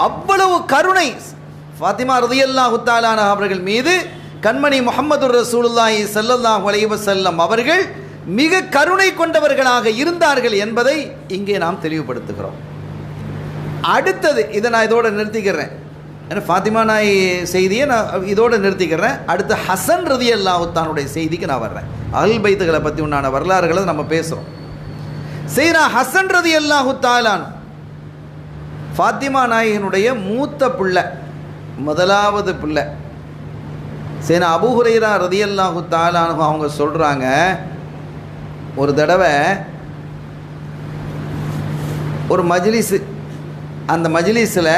அவ்வளவு கருணை ஃபாத்திமா ரலியல்லாஹு தஆலா அன்ஹா அவர்கள் மீது கண்மணி முஹம்மது ரசூலுல்லாஹி ஸல்லல்லாஹு அலைஹி வஸல்லம் அவர்கள் மிக கருணை கொண்டவர்களாக இருந்தார்கள் என்பதை இங்கே நாம் தெளிவுபடுத்துகிறோம். அடுத்தது இதை நான் இதோட நிறுத்திக்கிறேன். ஏன்னா ஃபாத்திமா நாய் செய்தியை நான் இதோடு நிறுத்திக்கிறேன். அடுத்து ஹசன் ரலியல்லாஹு தஆலாவுடைய செய்திக்கு நான் வர்றேன். அஹ்ல் பைத்துகளை பற்றி உண்டான வரலாறுகளை நம்ம பேசுகிறோம். சையதுனா ஹசன் ரலியல்லாஹு தஆலா ஃபாத்திமா நாயகினுடைய மூத்த பிள்ளை, முதலாவது பிள்ளை. சையதுனா அபூ ஹுரைரா ரலியல்லாஹு தஆலா அவங்க சொல்கிறாங்க, ஒரு தடவை ஒரு மஜ்லிஸு, அந்த மஜ்லிஸில்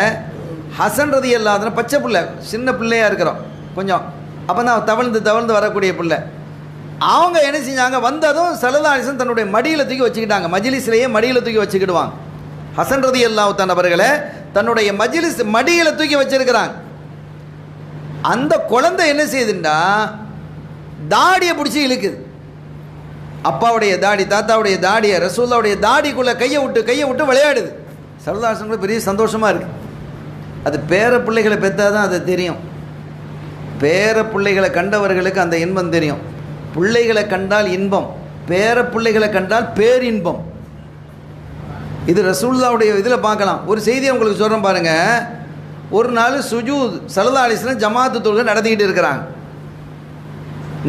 ஹசன் ரலியல்லாஹு தஆலா பச்சை பிள்ளை, சின்ன பிள்ளையாக இருக்கிறோம் கொஞ்சம், அப்போ தான் தவழ்ந்து வரக்கூடிய பிள்ளை. அவங்க என்ன செஞ்சாங்க, வந்ததும் ஸல்லல்லாஹு அலைஹி வஸல்லம் தன்னுடைய மடியில் தூக்கி வச்சுக்கிட்டாங்க. மஜ்லிஸ்லேயே மடியில் தூக்கி வச்சுக்கிடுவாங்க. ஹசன் ரலியல்லாஹு தஆலா அவர்களை தன்னுடைய மஜ்லிஸ் மடியில் தூக்கி வச்சிருக்கிறாங்க. அந்த குழந்தை என்ன செய்யுதுன்னா தாடியை பிடிச்சி இழுக்குது. அப்பாவுடைய தாடி, தாத்தாவுடைய தாடியை, ரசூலுல்லாஹ்வுடைய தாடிக்குள்ளே கையை விட்டு விளையாடுது. ஸல்லல்லாஹு அலைஹி வஸல்லம் பெரிய சந்தோஷமாக இருக்குது. அது பேர பிள்ளைகளை பெற்றா தான் அது தெரியும். பேர பிள்ளைகளை கண்டவர்களுக்கு அந்த இன்பம் தெரியும். பிள்ளைகளை கண்டால் இன்பம், பேர பிள்ளைகளை கண்டால் பேரின்பம். இது ரசூலுல்லாஹ்வுடைய இதில் பார்க்கலாம். ஒரு செய்தியை உங்களுக்கு சொல்கிறேன் பாருங்கள். ஒரு நாள் சுஜூத் ஸல்லல்லாஹு அலைஹி வஸல்லம் ஜமாத்து தொழுகை நடத்திக்கிட்டு இருக்கிறாங்க.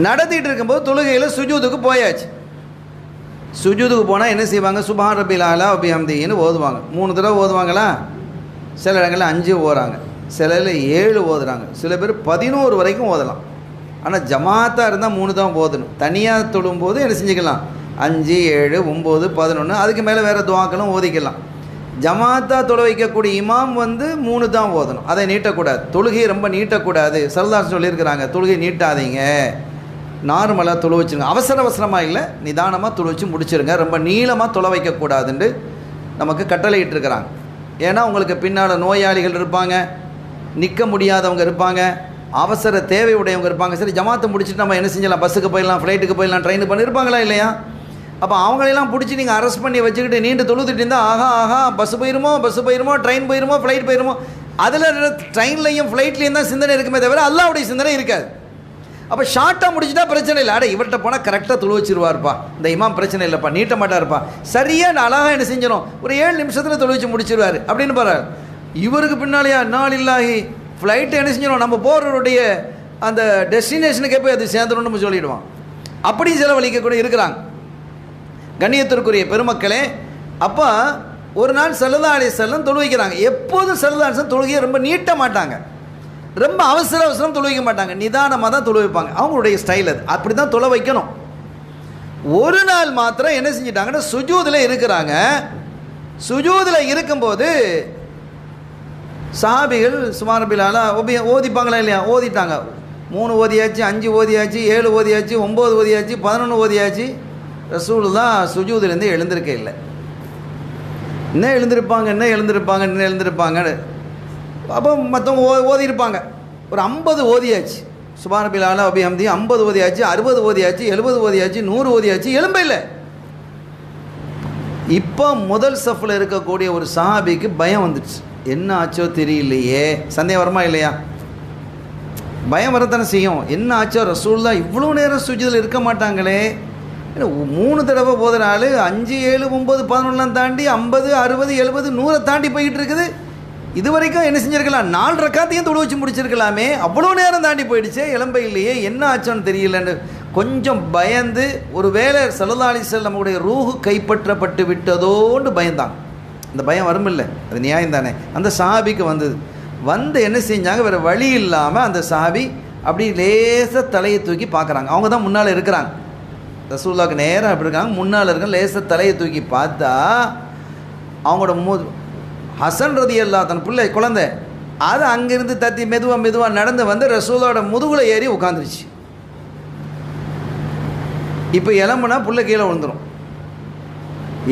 நடத்திக்கிட்டு இருக்கும்போது தொழுகையில் சுஜூதுக்கு போயாச்சு. சுஜூதுக்கு போனால் என்ன செய்வாங்க, சுப்ஹான ரப்பில் ஆலா வ பிஹம்திஹின்னு ஓதுவாங்க. 3 தடவை ஓதுவாங்களா? சில இடங்களில் 5 ஓதுறாங்க, சில 7 ஓதுறாங்க, சில பேர் 11 வரைக்கும் ஓதலாம். ஆனால் ஜமாத்தாக இருந்தால் 3 தான் ஓதணும். தனியாக தொழும்போது என்ன செஞ்சுக்கலாம், 5, 7, 9, 11, அதுக்கு மேலே வேறு துவாக்களும் ஓதிக்கலாம். ஜமாத்தாக தொழ வைக்கக்கூடிய இமாம் 3 தான் ஓதணும், அதை நீட்டக்கூடாது. தொழுகையை ரொம்ப நீட்டக்கூடாது. ஸல்லல்லாஹு அலைஹி சொல்லியிருக்கிறாங்க, தொழுகை நீட்டாதீங்க, நார்மலாக தொழு வச்சுருங்க, அவசரமாக இல்லை, நிதானமாக தொழு வச்சு முடிச்சிருங்க, ரொம்ப நீளமாக தொலை வைக்கக்கூடாதுன்னு நமக்கு கட்டளையிட்டிருக்கிறாங்க. ஏன்னா உங்களுக்கு பின்னால் நோயாளிகள் இருப்பாங்க, நிற்க முடியாதவங்க இருப்பாங்க, அவசர தேவை உடையவங்க இருப்பாங்க. சரி, ஜமாத்தை முடிச்சுட்டு நம்ம என்ன செஞ்சலாம், பஸ்ஸுக்கு போயிடலாம், ஃப்ளைட்டுக்கு போயிடலாம், ட்ரெயினுக்கு பண்ணியிருப்பாங்களா இல்லையா? அப்போ அவங்களெல்லாம் பிடிச்சி நீங்கள் அரெஸ்ட் பண்ணி வச்சுக்கிட்டு நீண்டு தொழுதுட்டு இருந்தால் ஆஹா பஸ்ஸு போயிருமோ, ட்ரெயின் போயிருமோ, ஃப்ளைட் போயிருமோ, அதில் ட்ரெயின்லையும் ஃப்ளைட்லேயும் தான் சிந்தனை இருக்குமே தவிர அல்லாஹ்வுடைய சிந்தனை இருக்காது. அப்போ ஷார்ட்டாக முடிச்சுட்டா பிரச்சனை இல்லை. இவர்கிட்ட போனால் கரெக்டாக தொழு வச்சிருவார்ப்பா, இந்த இமாம் பிரச்சனை இல்லைப்பா, நீட்ட மாட்டார்ப்பா, சரியாக அழகாக என்ன செஞ்சிடும், ஒரு 7 நிமிஷத்தில் தொழு வச்சு முடிச்சிருவார் அப்படின்னு பாரு. இவருக்கு பின்னாலேயா நாளில்லாஹி ஃப்ளைட்டு என்ன செஞ்சிடும், நம்ம போகிறவருடைய அந்த டெஸ்டினேஷனுக்கே போய் அது சேர்ந்துடும் நம்ம சொல்லிவிடுவான். அப்படி செலவழிக்க கூட இருக்கிறாங்க. கண்ணியத்திற்குரிய பெருமக்களே, அப்போ ஒரு நாள் ஸல்லல்லாஹு அலைஹி வஸல்லம் தொழு வைக்கிறாங்க. எப்போதும் ஸல்லல்லாஹு அலைஹி வஸல்லம் தொழுகையை ரொம்ப நீட்ட மாட்டாங்க, ரொம்ப அவசரம் தொழு வைக்க மாட்டாங்க, நிதானமாக தான் தொழு வைப்பாங்க. அவங்களுடைய ஸ்டைல் அது, அப்படி தான் தொழ வைக்கணும். ஒரு நாள் மாத்திரம் என்ன செஞ்சிட்டாங்கன்னா சுஜூதில் இருக்கிறாங்க. சுஜூதில் இருக்கும்போது சஹாபிகள் சுப்ஹான ரப்பில் ஆலா ஓதிப்பாங்களா இல்லையா, ஓதிட்டாங்க. 3 ஓதியாச்சு, 5 ஓதியாச்சு, 7 ஓதியாச்சு, 9 ஓதியாச்சு, 11 ஓதியாச்சு. ரசூலுல்லாஹ் சுஜூதிலேருந்து எழுந்திருக்க இல்லை. என்ன எழுந்திருப்பாங்க. அப்போ மற்றவங்க ஓதியிருப்பாங்க. ஒரு 50 ஓதியாச்சு, சுப்ஹான ரப்பில் ஆலா வ பிஹம்திஹி 50 ஓதியாச்சு, 60 ஓதியாச்சு, 70 ஓதியாச்சு, 100 ஓதியாச்சு, எழும்ப இல்லை. இப்போ முதல் சஃபில் இருக்கக்கூடிய ஒரு சஹாபிக்கு பயம் வந்துடுச்சு. என்ன ஆச்சோ தெரியலையே, சந்தேகம் வருமா இல்லையா? பயம் வரத்தானே செய்யும். என்ன ஆச்சோ, ரசூலுல்லாஹ் இவ்வளோ நேரம் சுஜூதில் இருக்க மாட்டாங்களே, 3 தடவை போகிற ஆள் 5, 7, 9, 11 தாண்டி 50, 60, 70, 100 தாண்டி போய்கிட்டு இருக்குது. இது வரைக்கும் என்ன செஞ்சுருக்கலாம், 4 ரக்காத்தையும் தொழு வச்சு முடிச்சிருக்கலாமே, அவ்வளோ நேரம் தாண்டி போயிடுச்சு, இளம்பை இல்லையே, என்ன ஆச்சோன்னு தெரியலன்னு கொஞ்சம் பயந்து, ஒரு வேளை ஸல்லல்லாஹு அலைஹி வஸல்லம் நம்முடைய ரூஹு கைப்பற்றப்பட்டு விட்டதோன்னு பயந்தாங்க. அந்த பயம் வருமில்ல, அது நியாயம் தானே. அந்த சஹாபிக்கு வந்து என்ன செஞ்சாங்க, வேறு வழி இல்லாமல் அந்த சஹாபி அப்படி லேசாக தலையை தூக்கி பார்க்குறாங்க. அவங்க தான் முன்னால் இருக்கிறாங்க, ரசூலுல்லாஹ்க்கு நேராக அப்படி இருக்காங்க, முன்னால் இருக்க லேசாக தலையை தூக்கி பார்த்தா அவங்களோட ஹசன் ரலியல்லாஹு தன் பிள்ளை குழந்தை அது அங்கேருந்து தத்தி மெதுவாக நடந்து வந்து ரசூலோட முதுகில் ஏறி உட்காந்துருச்சு. இப்போ எலும்புனா புள்ள கீழே விழுந்துடும்.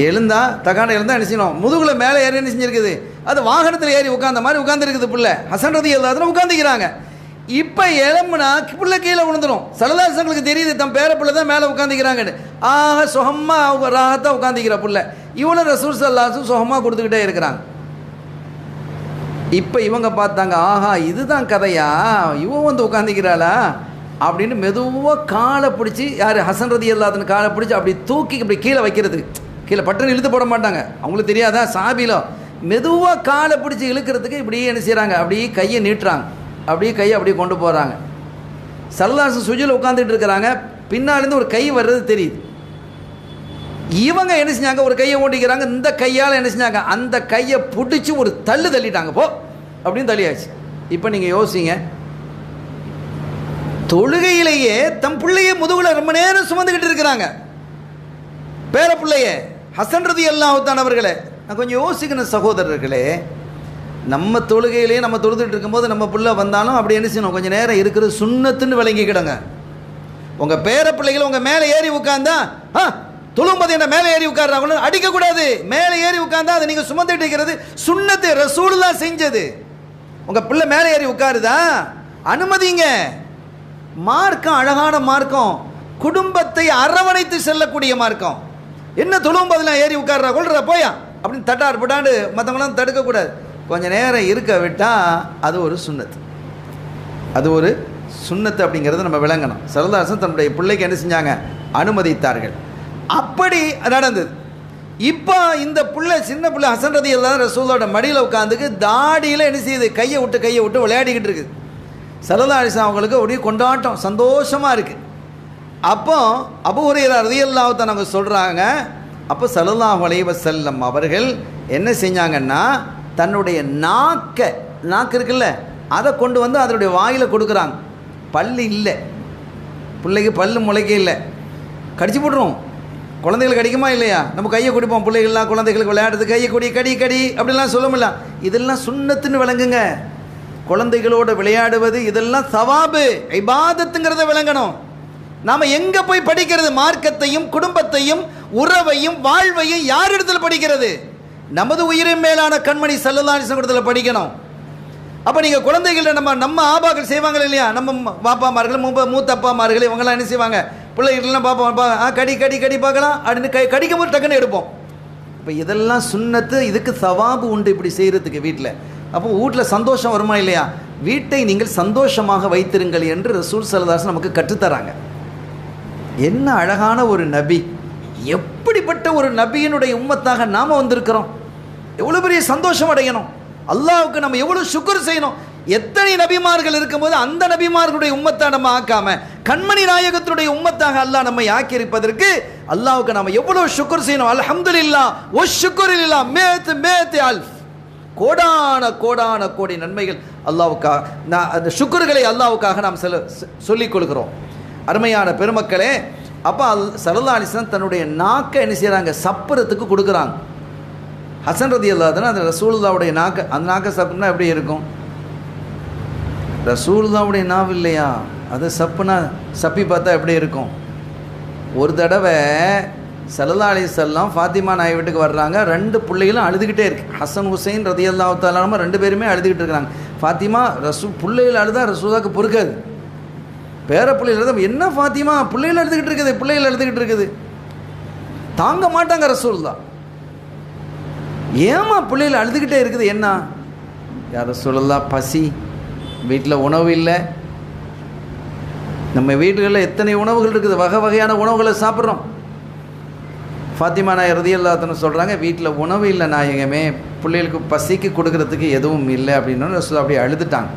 எழுந்தால் என்ன செய்யணும், முதுகில் மேலே ஏறி என்ன செஞ்சுருக்குது, அது வாகனத்தில் ஏறி உட்காந்த மாதிரி உட்காந்துருக்குது. புள்ள ஹசன் ரலியல்லாஹு உட்காந்துக்கிறாங்க. இப்போ எலும்புனா புள்ள கீழே விழுந்துடும். ஸல்லல்லாஹு அலைஹி வஸல்லம் தெரியுது தம் பேர பிள்ளை தான் மேலே உட்காந்துக்கிறாங்கன்னு. ஆக சுகமாக அவங்க ராகத்தாக உட்காந்துக்கிற புள்ள, இவனும் ரசூல் ஸல்லல்லாஹு அலைஹி வஸல்லம் சுகமாக கொடுத்துக்கிட்டே இருக்கிறாங்க. இப்போ இவங்க பார்த்தாங்க, ஆஹா இதுதான் கதையா, இவன் வந்து உட்காந்துக்கிறாளா அப்படின்னு மெதுவாக காலை பிடிச்சி, யார் ஹசன் ரலியல்லாஹு காலை பிடிச்சி அப்படி தூக்கி இப்படி கீழே வைக்கிறது. கீழே பட்டுன்னு இழுத்து போட மாட்டாங்க, அவங்களுக்கு தெரியாதா சாபிலோ, மெதுவாக காலை பிடிச்சி இழுக்கிறதுக்கு இப்படியே என்ன செய்கிறாங்க, அப்படியே கையை நீட்டுறாங்க, அப்படியே கையை அப்படியே கொண்டு போகிறாங்க. ஸல்லல்லாஹு அலைஹி வஸல்லம் சுஜூதில் உட்காந்துட்டு இருக்கிறாங்க, பின்னாலேருந்து ஒரு கை வர்றது தெரியுது. இவங்க என்ன செஞ்சாங்க, ஒரு கையை ஓட்டிக்கிறாங்க, இந்த கையால் என்ன செஞ்சாங்க, அந்த கையை பிடிச்சி ஒரு தள்ளிட்டாங்க, போ அப்படின்னு தள்ளியாச்சு. இப்போ நீங்கள் யோசிங்க, தொழுகையிலேயே தம் பிள்ளைய முதுகில் ரொம்ப நேரம் சுமந்துக்கிட்டு இருக்கிறாங்க, பேர பிள்ளைய ஹசன் ரலியல்லாஹு தஆலா அவர்களே. நான் கொஞ்சம் யோசிக்கணும் சகோதரர்களே, நம்ம தொழுகையிலேயே நம்ம தொழுதுட்டு இருக்கும்போது நம்ம பிள்ளை வந்தாலும் அப்படி என்ன செய்யணும், கொஞ்சம் நேரம் இருக்கிறது சுன்னத்துன்னு விளங்கிக்கிடுங்க. உங்கள் பேர பிள்ளைகளை உங்கள் மேலே ஏறி உட்காந்தா, தொழும்போது என்ன மேலே ஏறி உட்கார்றாங்க, அடிக்கக்கூடாது. மேலே ஏறி உட்கார்ந்தா அதை நீங்கள் சுமந்துட்டு இருக்கிறது சுன்னத்து, ரசூலுல்லாஹ் செஞ்சது. உங்கள் பிள்ளை மேலே ஏறி உட்காருதா, அனுமதிங்க. மார்க்கம் அழகான மார்க்கம், குடும்பத்தை அரவணைத்து செல்லக்கூடிய மார்க்கம். என்ன தொழும்போதெல்லாம் ஏறி உட்கார்றா, கொள்றா போயா அப்படின்னு தட்டார் போட்டாண்டு மற்றவங்களாம் தடுக்கக்கூடாது. கொஞ்சம் நேரம் இருக்க விட்டால் அது ஒரு சுன்னத்து, அது ஒரு சுன்னத்து அப்படிங்கிறத நம்ம விளங்கணும். ஸல்லல்லாஹு அலைஹி வஸல்லம் தன்னுடைய பிள்ளைக்கு என்ன செஞ்சாங்க, அனுமதித்தார்கள். அப்படி நடந்தது. இப்போ இந்த பிள்ளை, சின்ன பிள்ளை ஹசன் ரலியல்லாஹு ரசூலோட மடியில் உட்காந்துக்கு தாடியில் என்ன செய்யுது, கையை விட்டு விளையாடிக்கிட்டு இருக்குது. ஸல்லல்லாஹு அலைஹி வஸல்லம் அவங்களுக்கு அப்படியே கொண்டாட்டம், சந்தோஷமாக இருக்குது. அப்போ அபூ ஹுரைரா ரலியல்லாஹு தஆலா அவங்க சொல்கிறாங்க, அப்போ ஸல்லல்லாஹு அலைஹி வஸல்லம் அவர்கள் என்ன செஞ்சாங்கன்னா, தன்னுடைய நாக்கு இருக்குல்ல, அதை கொண்டு வந்து அதனுடைய வாயில் கொடுக்குறாங்க. பல்லு இல்லை, பிள்ளைக்கு பல்லு முளைக்க இல்லை, கடிச்சு போட்டுரும். குழந்தைகளுக்கு கடிக்குமா இல்லையா, நம்ம கையை குடிப்போம், பிள்ளைகள்லாம் குழந்தைகளுக்கு விளையாடுறது கையை கடி அப்படிலாம் சொல்ல முடியல. இதெல்லாம் சுன்னத்துன்னு விளங்குங்க. குழந்தைகளோடு விளையாடுவது இதெல்லாம் சவாபு, இபாதத்துங்கிறத விளங்கணும். நாம் எங்கே போய் படிக்கிறது, மார்க்கத்தையும் குடும்பத்தையும் உறவையும் வாழ்வையும் யார் இடத்துல படிக்கிறது, நமது உயிரின் மேலான கண்மணி ஸல்லல்லாஹு அலைஹி வஸல்லம் இடத்துல படிக்கணும். அப்போ நீங்கள் குழந்தைகளை நம்ம ஆபாக்கள் செய்வாங்க இல்லையா, நம்ம பாப்பாமார்கள் மூத்த அப்பாமார்கள் இவங்கெல்லாம் என்ன செய்வாங்க, பிள்ளைகள்லாம் பாப்பா கடி பார்க்கலாம் அப்படின்னு கடிக்கும் போது டக்குன்னு எடுப்போம். இப்போ இதெல்லாம் சுன்னத்து, இதுக்கு சவாபு உண்டு இப்படி செய்கிறதுக்கு வீட்டில். அப்போ வீட்டில் சந்தோஷம் வருமா இல்லையா, வீட்டை நீங்கள் சந்தோஷமாக வைத்திருங்கள் என்று ரசூல் ஸல்லல்லாஹு அலைஹி வஸல்லம் நமக்கு கற்றுத்தராங்க. என்ன அழகான ஒரு நபி, எப்படிப்பட்ட ஒரு நபியினுடைய உம்மத்தாக நாம் வந்திருக்கிறோம். எவ்வளோ பெரிய சந்தோஷம் அடையணும், அல்லாஹ்வுக்கு நம்ம எவ்வளோ சுக்ர் செய்யணும். எத்தனை நபிமார்கள் இருக்கும்போது அந்த நபிமார்களுடைய உம்மத்தை நம்ம ஆக்காம கண்மணி நாயகத்தினுடைய உம்மத்தாக அல்லாஹ் நம்மை ஆக்கியிருப்பதற்கு அல்லாஹ்வுக்கு நம்ம எவ்வளோ சுக்ர் செய்யணும். அல்ஹம்துலில்லாஹ் வ ஷுக்ருலில்லாஹ் மேத் அல்ஃப், கோடான கோடி நன்மைகள் அல்லாஹ்வுக்காக, அந்த சுக்ருகளை அல்லாஹ்வுக்காக நாம் சொல்லிக் கொள்கிறோம். அருமையான பெருமக்களே, அப்போ ஸல்லல்லாஹு அலைஹி வஸல்லம் தன்னுடைய நாக்கை என்ன செய்கிறாங்க, சப்புறத்துக்கு கொடுக்குறாங்க. ஹசன் ரலியல்லாஹு தஆலா அந்த ரசூலுல்லாஹ்வுடைய நாக்கை, அந்த நாக்கை சப்புனா எப்படி இருக்கும், ரசூலுல்லாஹ்வுடைய நாவு இல்லையா, அது சப்புனா சப்பி பார்த்தா எப்படி இருக்கும். ஒரு தடவை ஸல்லல்லாஹு அலைஹி வஸல்லம் ஃபாத்திமா நாய் வீட்டுக்கு வர்றாங்க, 2 பிள்ளைகளும் அழுதுகிட்டே இருக்கு. ஹசன் ஹுசைன் ரலியல்லாஹு தஆலா 2 பேருமே அழுதுகிட்டு இருக்கிறாங்க. ஃபாத்திமா பிள்ளைகள் அழுதா ரசூலுல்லாஹ்க்கு பொறுக்காது, பேர பிள்ளைகள் என்ன ஃபாத்திமா பிள்ளைகள் அழுதுகிட்டு இருக்குது தாங்க மாட்டாங்க ரசூலுல்லாஹ். ஏமா பிள்ளைகள் அழுதுகிட்டே இருக்குது, என்ன? யார சொல்லலாம், பசி, வீட்டில் உணவு இல்லை. நம்ம வீடுகளில் எத்தனை உணவுகள் இருக்குது, வகை வகையான உணவுகளை சாப்பிட்றோம். ஃபாத்திமா நாயர் ரலியல்லாஹு அன்ஹா சொல்கிறாங்க, வீட்டில் உணவு இல்லை நாயகமே, பிள்ளைகளுக்கு பசிக்கு கொடுக்கறதுக்கு எதுவும் இல்லை அப்படின்னு ரசூல் அப்படி அழுதுட்டாங்க.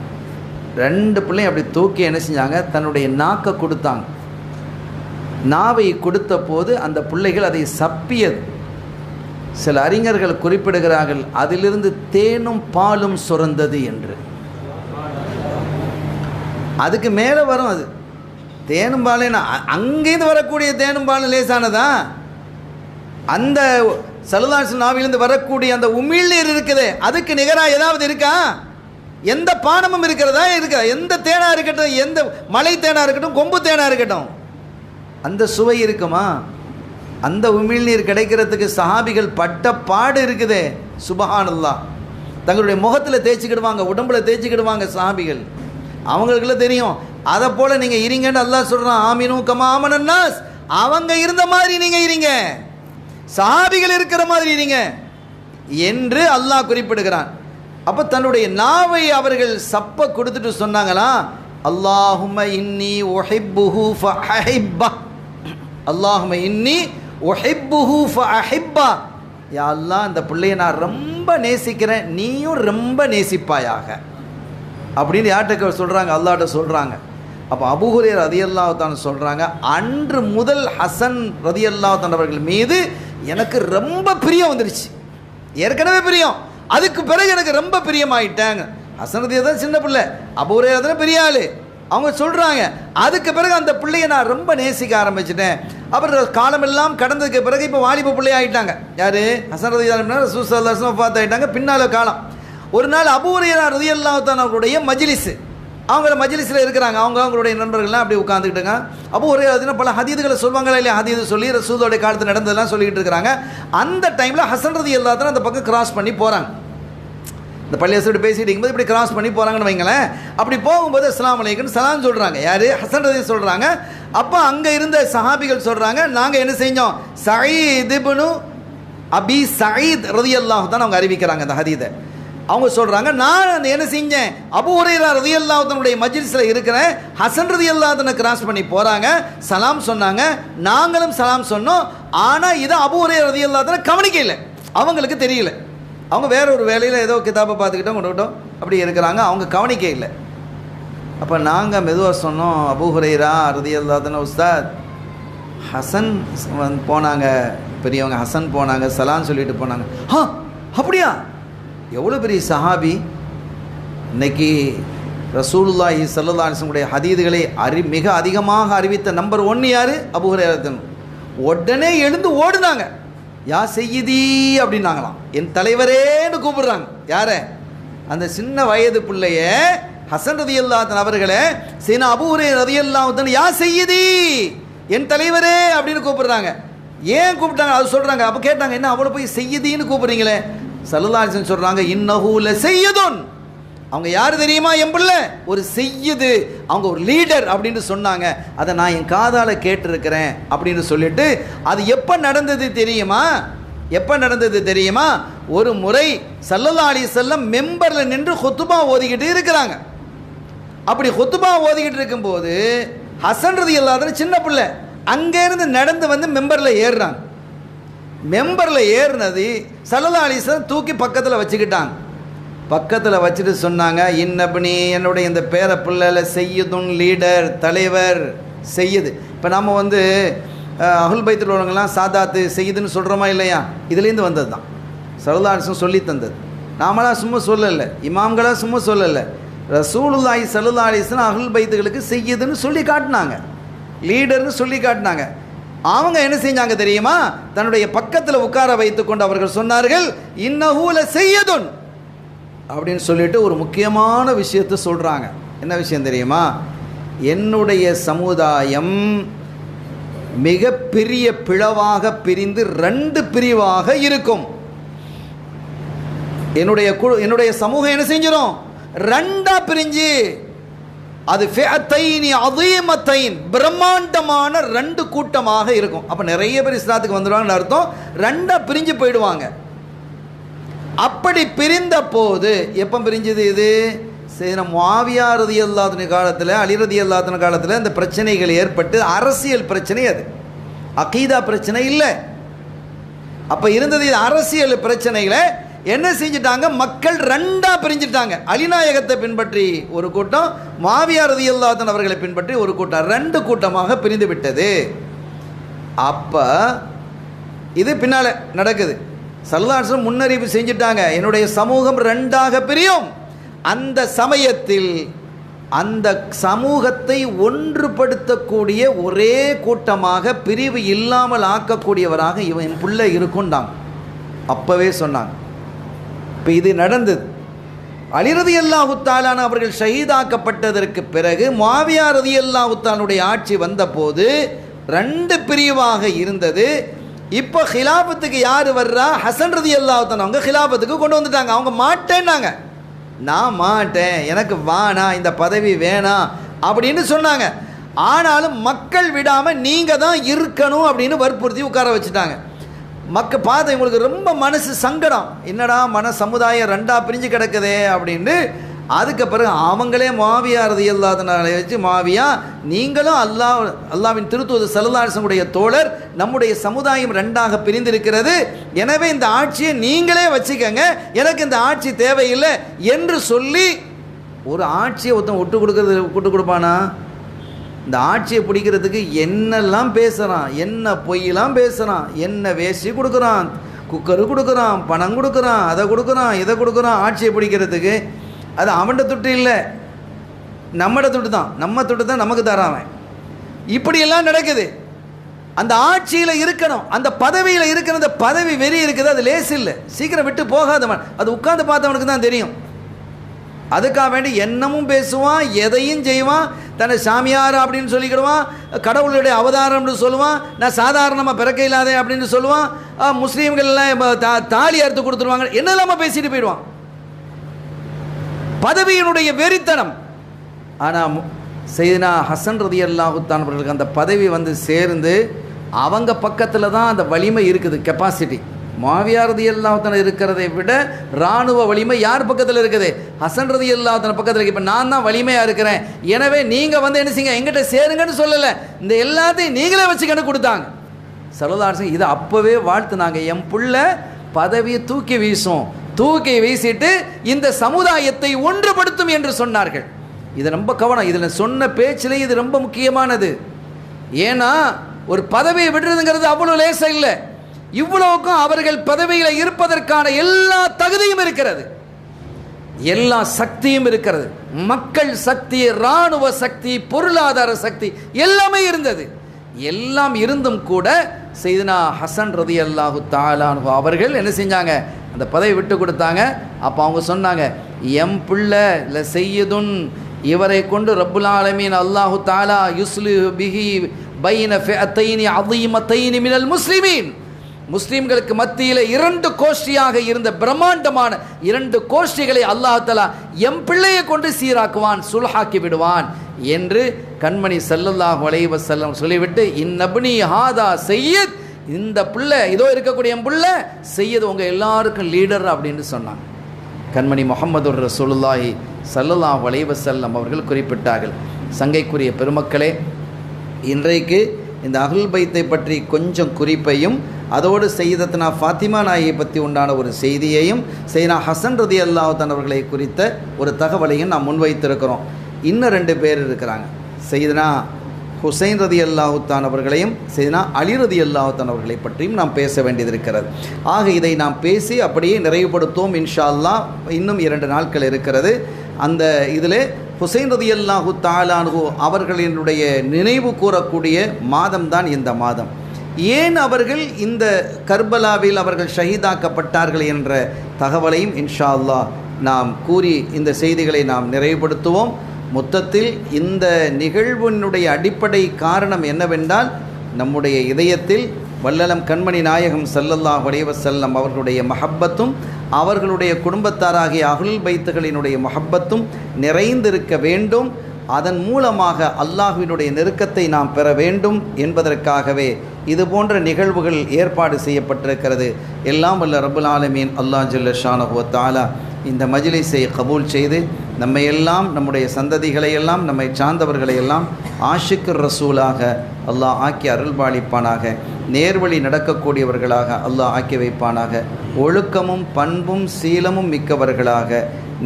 2 பிள்ளையும் அப்படி தூக்கி என்ன செஞ்சாங்க, தன்னுடைய நாக்கை கொடுத்தாங்க. நாவை கொடுத்த போது அந்த பிள்ளைகள் அதை சப்பியது. சில அறிஞர்கள் குறிப்பிடுகிறார்கள், அதிலிருந்து தேனும் பாலும் சுரந்தது என்று. அதுக்கு மேலே வரும், அது தேனும் பாலேனா அங்கேருந்து வரக்கூடிய தேனும் பாலும் லேசானதா? அந்த சல்லல்லாஹு நாவிலிருந்து வரக்கூடிய அந்த உமிழ்நீர் இருக்குதே, அதுக்கு நிகராக ஏதாவது இருக்கா? எந்த பானமும் இருக்கிறதா? இருக்கா? எந்த தேனா இருக்கட்டும், எந்த மலை தேனா இருக்கட்டும், கொம்பு தேனா இருக்கட்டும், அந்த சுவை இருக்குமா? அந்த உமிழ்நீர் கிடைக்கிறதுக்கு சஹாபிகள் பட்ட பாடு இருக்குதே, சுபஹானல்லாஹ். தங்களுடைய முகத்தில் தேய்ச்சிக்கிடுவாங்க, உடம்புல தேய்ச்சிக்கிடுவாங்க சஹாபிகள். அவங்களுக்குள்ள தெரியும். அதை போல் நீங்கள் இருங்கன்னு அல்லாஹ் சொல்கிறான், ஆமினு கமா ஆமனன் நாஸ். அவங்க இருந்த மாதிரி நீங்கள் இருங்க, சஹாபிகள் இருக்கிற மாதிரி இருங்க என்று அல்லாஹ் குறிப்பிடுகிறான். அப்போ தன்னுடைய நாவை அவர்கள் சப்ப கொடுத்துட்டு சொன்னாங்களா, அல்லாஹும்ம இன்னி உஹிப்புஹு ஃபஅஹிப்பா, அல்லாஹும்ம இன்னி உஹிப்புஹு ஃபஅஹிப்பா. யா அல்லாஹ், அந்த பிள்ளையை நான் ரொம்ப நேசிக்கிறேன், நீயும் ரொம்ப நேசிப்பாயாக அப்படின்னு யார்கிட்ட சொல்கிறாங்க? அல்லாஹ்ட்ட சொல்கிறாங்க. அப்போ அபூ ஹுரைரா ரலியல்லாஹு தஆலா சொல்கிறாங்க, அன்று முதல் ஹசன் ரலியல்லாஹு தஆலா அவர்கள் மீது எனக்கு ரொம்ப பிரியம் வந்துருச்சு. ஏற்கனவே பிரியம், அதுக்கு பிறகு எனக்கு ரொம்ப பிரியமாயிட்டாங்க. ஹசன் ரலியல்லாஹு தான் சின்ன பிள்ளை, அபூ ஹுரைரா தான் பெரிய ஆள். அவங்க சொல்கிறாங்க, அதுக்கு பிறகு அந்த பிள்ளையை நான் ரொம்ப நேசிக்க ஆரம்பிச்சிட்டேன். அப்புறம் காலமெல்லாம் கடந்ததுக்கு பிறகு இப்போ வாலிப பிள்ளை ஆகிட்டாங்க. யார்? ஹசன் ரலியல்லாஹு ரசூல் ஸல்லல்லாஹு அலைஹி வஸல்லம் வஃபாத் ஆகிட்டாங்க. பின்னால் காலம் ஒரு நாள் அபூ ஹுரைரா ரலியல்லாஹு தஆலா அவருடைய மஜ்லிஸ், அவங்கள மஜ்லிஸில் இருக்கிறாங்க, அவங்களுடைய நண்பர்கள்லாம் அப்படி உட்காந்துக்கிட்டுங்க. அபூ ஹுரைரா பல ஹதீதுகளை சொல்லுவாங்களா இல்லையா, ஹதீது சொல்லி ரசூலுடைய காலத்தில் நடந்ததெல்லாம் சொல்லிக்கிட்டு இருக்கிறாங்க. அந்த டைமில் ஹசன் ரலியல்லாஹு தஆலா அந்த பக்கம் கிராஸ் பண்ணி போகிறாங்க. இந்த பள்ளியாசோடு பேசிட்டு இருக்கும்போது இப்படி கிராஸ் பண்ணி போகிறாங்கன்னு வைங்களேன். அப்படி போகும்போது அஸ்ஸலாமு அலைக்கும் சலாம் சொல்கிறாங்க. யார்? ஹசன் ரலியல்லாஹு சொல்கிறாங்க. அப்போ அங்கே இருந்த சஹாபிகள் சொல்கிறாங்க, நாங்கள் என்ன செஞ்சோம், சயீத் இப்னு அபி சயீத் ரலியல்லாஹு தான் அவங்க அறிவிக்கிறாங்க அந்த ஹதீதை. அவங்க சொல்கிறாங்க, நான் என்ன செஞ்சேன், அபூ ஹுரைரா ரலியல்லாஹு தன்னுடைய மஜ்லிஸில் இருக்கிறேன், ஹசன் ரலியல்லாஹு தன்னை கிராஸ் பண்ணி போகிறாங்க, சலாம் சொன்னாங்க, நாங்களும் சலாம் சொன்னோம். ஆனால் இதை அபூ ஹுரைரா ரலியல்லாஹு தன்னை கவனிக்கல, அவங்களுக்கு தெரியல. அவங்க வேற ஒரு வேலையில் ஏதோ கிதாபை பார்த்துக்கிட்டோம் கொண்டுக்கிட்டோம் அப்படி இருக்கிறாங்க, அவங்க கவனிக்க இல்லை. அப்போ நாங்கள் மெதுவாக சொன்னோம், அபூ ஹுரைரா ரலியல்லாஹு தஆலா உஸ்தாத், ஹசன் போனாங்க, பெரியவங்க ஹசன் போனாங்க, சலாம் சொல்லிட்டு போனாங்க. அப்படியா? எவ்வளோ பெரிய சஹாபி! இன்னைக்கு ரசூலுல்லாஹி ஸல்லல்லாஹு அலைஹி வஸல்லம் ஹதீதுகளை மிக அதிகமாக அறிவித்த நம்பர் 1 யார்? அபூ ஹுரைரா. உடனே எழுந்து ஓடுனாங்க, யா செய்யிதி அப்படின்னாங்களாம், என் தலைவரேன்னு கூப்பிடுறாங்க. யார? அந்த சின்ன வயது பிள்ளைய ஹசன் ரலியல்லாஹு தஆலா அவர்களே சீனா அபூ ஹுரைரா ரலியல்லாஹு தஆலா யா செய்யிதி, என் தலைவரே அப்படின்னு கூப்பிடுறாங்க. ஏன் கூப்பிட்டாங்க அது சொல்கிறாங்க. அப்போ கேட்டாங்க, என்ன அவ்வளோ போய் செய்யிதின்னு கூப்பிடுறீங்களே? ஸல்லல்லாஹு அலைஹி வஸல்லம் சொல்கிறாங்க, இன்னஹு லஸய்யிதுன், அவங்க யார் தெரியுமா, என் பிள்ளை ஒரு செய்யுது, அவங்க ஒரு லீடர் அப்படின்னு சொன்னாங்க. அதை நான் என் காதால் கேட்டிருக்கிறேன் அப்படின்னு சொல்லிட்டு, அது எப்போ நடந்தது தெரியுமா? எப்போ நடந்தது தெரியுமா? ஒரு முறை ஸல்லல்லாஹு அலைஹி வஸல்லம் மெம்பரில் நின்று குத்துபா ஓதிக்கிட்டு இருக்கிறாங்க. அப்படி குத்துபா ஓதிக்கிட்டு இருக்கும்போது ஹசன் ரலியல்லாஹு அன்ஹு சின்ன பிள்ளை அங்கேருந்து நடந்து வந்து மெம்பரில் ஏறுறாங்க. மெம்பரில் ஏறினது ஸல்லல்லாஹு அலைஹி வஸல்லம் தூக்கி பக்கத்தில் வச்சுக்கிட்டாங்க. பக்கத்தில் வச்சுட்டு சொன்னாங்க, இன்னப்னி, என்னுடைய இந்த பேர பிள்ளைல செய்யுதுன், லீடர், தலைவர், செய்யுது. இப்போ நம்ம வந்து அஹுல் பைத்தில் உள்ளவங்கலாம் சாதாத்து செய்யுதுன்னு சொல்கிறோமா இல்லையா? இதுலேருந்து வந்தது தான், ஸல்லல்லாஹு அலைஹி வஸல்லம் சொல்லி தந்தது. நாமளாம் சும்மா சொல்லலை, இமாம்களாக சும்மா சொல்லலை, ரசூலுல்லாஹி ஸல்லல்லாஹு அலைஹி வஸல்லம் அஹுல் பைத்துகளுக்கு செய்யுதுன்னு சொல்லி காட்டினாங்க, லீடர்னு சொல்லி காட்டினாங்க. அவங்க என்ன செஞ்சாங்க தெரியுமா? தன்னுடைய பக்கத்தில் உட்கார வைத்துக்கொண்டு அவர்கள் சொன்னார்கள், இன்னஹு லஸய்யிதுன் அப்படின்னு சொல்லிட்டு ஒரு முக்கியமான விஷயத்தை சொல்கிறாங்க. என்ன விஷயம் தெரியுமா? என்னுடைய சமுதாயம் மிகப்பெரிய பிளவாக பிரிந்து 2 பிரிவாக இருக்கும். என்னுடைய சமூகம் என்ன செஞ்சிடும்? 2ஆ பிரிஞ்சு, அது ஃபிஅத்தைனி அதீமத்தைன், பிரம்மாண்டமான 2 கூட்டமாக இருக்கும். அப்போ நிறைய பேர் இஸ்லாத்துக்கு வந்துடுவாங்கன்னு அர்த்தம். 2ஆ பிரிஞ்சு போயிடுவாங்க. அப்படி பிரிந்த போது எப்போ பிரிஞ்சது இது? சரி, முஆவியா ரலியல்லாஹு அன்ஹு காலத்தில், அலி ரலியல்லாஹு அன்ஹு காலத்தில் இந்த பிரச்சனைகள் ஏற்பட்டு அரசியல் பிரச்சனை, அது அகீதா பிரச்சனை இல்லை. அப்போ இருந்தது இது அரசியல் பிரச்சனைகளை என்ன செஞ்சிட்டாங்க, மக்கள் ரெண்டா பிரிஞ்சிட்டாங்க. அலிநாயகத்தை பின்பற்றி ஒரு கூட்டம், முஆவியா ரலியல்லாஹு அன்ஹு அவர்களை பின்பற்றி ஒரு கூட்டம், ரெண்டு கூட்டமாக பிரிந்து விட்டது. அப்போ இது பின்னால் நடக்குது. ஸல்லல்லாஹு அலைஹி வஸல்லம் முன்னறிவு செஞ்சிட்டாங்க, என்னுடைய சமூகம் ரெண்டாக பிரியும். அந்த சமயத்தில் அந்த சமூகத்தை ஒன்றுபடுத்தக்கூடிய ஒரே கூட்டமாக, பிரிவு இல்லாமல் ஆக்கக்கூடியவராக இவன் பிள்ளை இருக்குண்டாங்க. அப்போவே சொன்னாங்க. இப்போ இது நடந்தது. அலி ரலியல்லாஹு தஆலா அவர்கள் ஷஹீதாக்கப்பட்டதற்கு பிறகு முஆவியா ரலியல்லாஹு தஆலாவுடைய ஆட்சி வந்தபோது ரெண்டு பிரிவாக இருந்தது. இப்போ ஹிலாஃபத்துக்கு யார் வர்றா? ஹசன் ரலியல்லாஹு தஆலா அவங்க ஹிலாஃபத்துக்கு கொண்டு வந்துட்டாங்க. அவங்க மாட்டேன்னாங்க, நான் மாட்டேன், எனக்கு வேணாம், இந்த பதவி வேணாம் அப்படின்னு சொன்னாங்க. ஆனாலும் மக்கள் விடாமல் நீங்கள் தான் இருக்கணும் அப்படின்னு வற்புறுத்தி உட்கார வச்சுட்டாங்க. மக்கள் பார்த்து இவங்களுக்கு ரொம்ப மனசு சங்கடம், என்னடா சமுதாயம் ரெண்டாக பிரிஞ்சு கிடக்குதே அப்படின்னு. அதுக்கு பிறகு அவங்களே முஆவியா ரலியல்லாஹு அன்ஹு வச்சு, முஆவியா நீங்களும் அல்லாஹ்வின் திருத்தூதர் ஸல்லல்லாஹு அலைஹி வஸல்லம் தோழர், நம்முடைய சமுதாயம் ரெண்டாக பிரிந்திருக்கிறது, எனவே இந்த ஆட்சியை நீங்களே வச்சுக்கங்க, எனக்கு இந்த ஆட்சி தேவையில்லை என்று சொல்லி ஒரு ஆட்சியை ஒருத்தன் விட்டு கொடுப்பானா? இந்த ஆட்சியை பிடிக்கிறதுக்கு என்னெல்லாம் பேசுகிறான், என்ன பொய்யெல்லாம் பேசுகிறான், என்ன வேஷ்டி கொடுக்குறான், குக்கரு கொடுக்குறான், பணம் கொடுக்குறான், அதை கொடுக்குறான், இதை கொடுக்குறான் ஆட்சியை பிடிக்கிறதுக்கு. அது அவன்கிட்ட துட்டு இல்லை, நம்மட துட்டு தான், நம்ம துட்டு தான் நமக்கு தராவன். இப்படியெல்லாம் நடக்குது. அந்த ஆட்சியில் இருக்கணும், அந்த பதவியில் இருக்கிற அந்த பதவி வெறி இருக்குது, அது லேஸ் இல்லை, சீக்கிரம் விட்டு போகாதவன். அது உட்கார்ந்து பார்த்தவனுக்கு தான் தெரியும். அதுக்காக வேண்டி என்னமும் பேசுவான், எதையும் செய்வான், தன்னை சாமியார் அப்படின்னு சொல்லிக்கிடுவான், கடவுளுடைய அவதாரம்னு சொல்லுவான், நான் சாதாரணமாக பிறக்க இல்லாதே அப்படின்னு சொல்லுவான், முஸ்லீம்கள்லாம் தாலி அறுத்து கொடுத்துருவாங்க, என்னெல்லாம பேசிட்டு போயிடுவான். பதவியினுடைய வெறித்தனம். ஆனால் சையதுனா ஹசன் ரலியல்லாஹு தஆலா அவர்களுக்கு அந்த பதவி வந்து சேர்ந்து அவங்க பக்கத்தில் தான் அந்த வலிமை இருக்குது, கெப்பாசிட்டி. முஆவியா ரலியல்லாஹு தஆலா இருக்கிறதை விட இராணுவ வலிமை யார் பக்கத்தில் இருக்குது? ஹசன் ரலியல்லாஹு தஆலா பக்கத்தில் இருக்குது. இப்போ நான் தான் வலிமையாக இருக்கிறேன், எனவே நீங்கள் வந்து என்ன செய்யுங்க, எங்கிட்ட சேருங்கன்னு சொல்லலை, இந்த எல்லாத்தையும் நீங்களே வச்சுக்கன்னு கொடுத்தாங்க. ஸல்லல்லாஹு அலைஹி வஸல்லம் இதை அப்போவே வாழ்த்துனாங்க, என் புள்ள பதவியை தூக்கி வீசும், தூக்கி வீசிட்டு இந்த சமுதாயத்தை ஒன்றுபடுத்தும் என்று சொன்னார்கள். இது ரொம்ப கவனம், இதில் சொன்ன பேச்சிலே இது ரொம்ப முக்கியமானது. ஏன்னா ஒரு பதவியை விடுறதுங்கிறது அவ்வளோ லேசா இல்லை. இவ்வளவுக்கும் அவர்கள் பதவியில் இருப்பதற்கான எல்லா தகுதியும் இருக்கிறது, எல்லா சக்தியும் இருக்கிறது, மக்கள் சக்தி, இராணுவ சக்தி, பொருளாதார சக்தி எல்லாமே இருந்தது. எல்லாம் இருந்தும் கூட சையதுனா ஹசன் ரலியல்லாஹு தஆலா அன்ஹு அவர்கள் என்ன செஞ்சாங்க, அந்த பதவி விட்டு கொடுத்தாங்க. அப்போ அவங்க சொன்னாங்க, எம் பிள்ளை ல செய்யுதுன், இவரை கொண்டு ரப்புல் ஆலமீன் அல்லாஹு தஆலா யுஸ்லிஹு பிஹி பைன ஃபிஅத்தைனி அஸீமத்தைனி மினல் முஸ்லிமீன், முஸ்லிம்களுக்கு மத்தியில் இரண்டு கோஷ்டியாக இருந்த பிரம்மாண்டமான இரண்டு கோஷ்டிகளை அல்லாஹ் தஆலா எம் பிள்ளையை கொண்டு சீராக்குவான், சுல்ஹாக்கி விடுவான் என்று கண்மணி ஸல்லல்லாஹு அலைஹி வஸல்லம் சொல்லிவிட்டு, இன்னப்னி ஹாதா சையத், இந்த பிள்ளை இதோ இருக்கக்கூடிய என் பிள்ளை சையத், உங்கள் எல்லாருக்கும் லீடர் அப்படின்னு சொன்னாங்க. கண்மணி முஹம்மது ரசூலுல்லாஹி ஸல்லல்லாஹு அலைஹி வஸல்லம் அவர்கள் குறிப்பிட்டார்கள். சங்கைக்குரிய பெருமக்களே, இன்றைக்கு இந்த அஹ்லுல் பைத்தை பற்றி கொஞ்சம் குறிப்பையும், அதோடு சையதத்னா ஃபாத்திமா நாயை பற்றி உண்டான ஒரு செய்தியையும், சையதுனா ஹசன் ரலியல்லாஹு தஆலா அவர்களை குறித்த ஒரு தகவலையும் நாம் முன்வைத்திருக்கிறோம். இன்னும் ரெண்டு பேர் இருக்கிறாங்க, சையதுனா ஹுசைன் ரலியல்லாஹு தஆலா அவர்களையும் சையதுனா அலி ரலியல்லாஹு தஆலா அவர்களை பற்றியும் நாம் பேச வேண்டியது இருக்கிறது. ஆக இதை நாம் பேசி அப்படியே நிறைவுபடுத்துவோம் இன்ஷா அல்லாஹ். இன்னும் 2 நாட்கள் இருக்கிறது. அந்த இதில் ஹுசைன் ரலியல்லாஹு தஆலா அன்ஹு அவர்களினுடைய நினைவு கூறக்கூடிய மாதம்தான் இந்த மாதம். ஏன் அவர்கள் இந்த கர்பலாவில் அவர்கள் ஷஹீதாக்கப்பட்டார்கள் என்ற தகவலையும் இன்ஷா அல்லாஹ் நாம் கூறி இந்த செய்திகளை நாம் நிறைவுபடுத்துவோம். மொத்தத்தில் இந்த நிகழ்வினுடைய அடிப்படை காரணம் என்னவென்றால், நம்முடைய இதயத்தில் வல்லலம் கண்மணி நாயகம் ஸல்லல்லாஹு அலைஹி வஸல்லம் அவர்களுடைய மஹப்பத்தும் அவர்களுடைய குடும்பத்தாராகிய அஹ்லுல் பைத்துகளினுடைய மஹப்பத்தும் நிறைந்திருக்க வேண்டும். அதன் மூலமாக அல்லாஹ்வினுடைய நெருக்கத்தை நாம் பெற வேண்டும் என்பதற்காகவே இது போன்ற நிகழ்வுகள் ஏற்பாடு செய்யப்பட்டிருக்கிறது. எல்லாம் வல்ல ரப்புல் ஆலமீன் அல்லாஹ் ஜல்ல ஷானஹு வ தஆலா இந்த மஜ்லிஸை கபூல் செய்து நம்மை எல்லாம், நம்முடைய சந்ததிகளை எல்லாம், நம்மை சார்ந்தவர்களை எல்லாம் ஆஷிக்குர் ரசூலாக அல்லாஹ் ஆக்கி அருள்பாலிப்பானாக. நேர்வழி நடக்கக்கூடியவர்களாக அல்லாஹ் ஆக்கி வைப்பானாக. ஒழுக்கமும் பண்பும் சீலமும் மிக்கவர்களாக,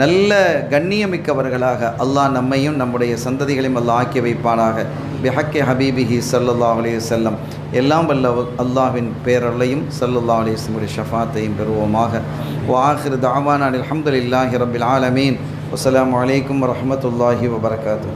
நல்ல கண்ணியமிக்கவர்களாக அல்லாஹ் நம்மையும் நம்முடைய சந்ததிகளையும் அல்லாஹ் ஆக்கி வைப்பானாக. பிஹக்கி ஹபீபிஹி ஸல்லல்லாஹு அலைஹி வஸல்லம். எல்லாம் வல்ல அல்லாஹ்வின் பேரருளையும் ஸல்லல்லாஹு அலைஹி வஸல்லம் ஷஃபாத்தையும் பெறுவோமாக. வ ஆகிரு தஅவானா அல்ஹம்துலில்லாஹி ரப்பில் ஆலமீன். வஸ்ஸலாமு அலைக்கும் வரஹ்மத்துல்லாஹி வபரகாத்துஹு.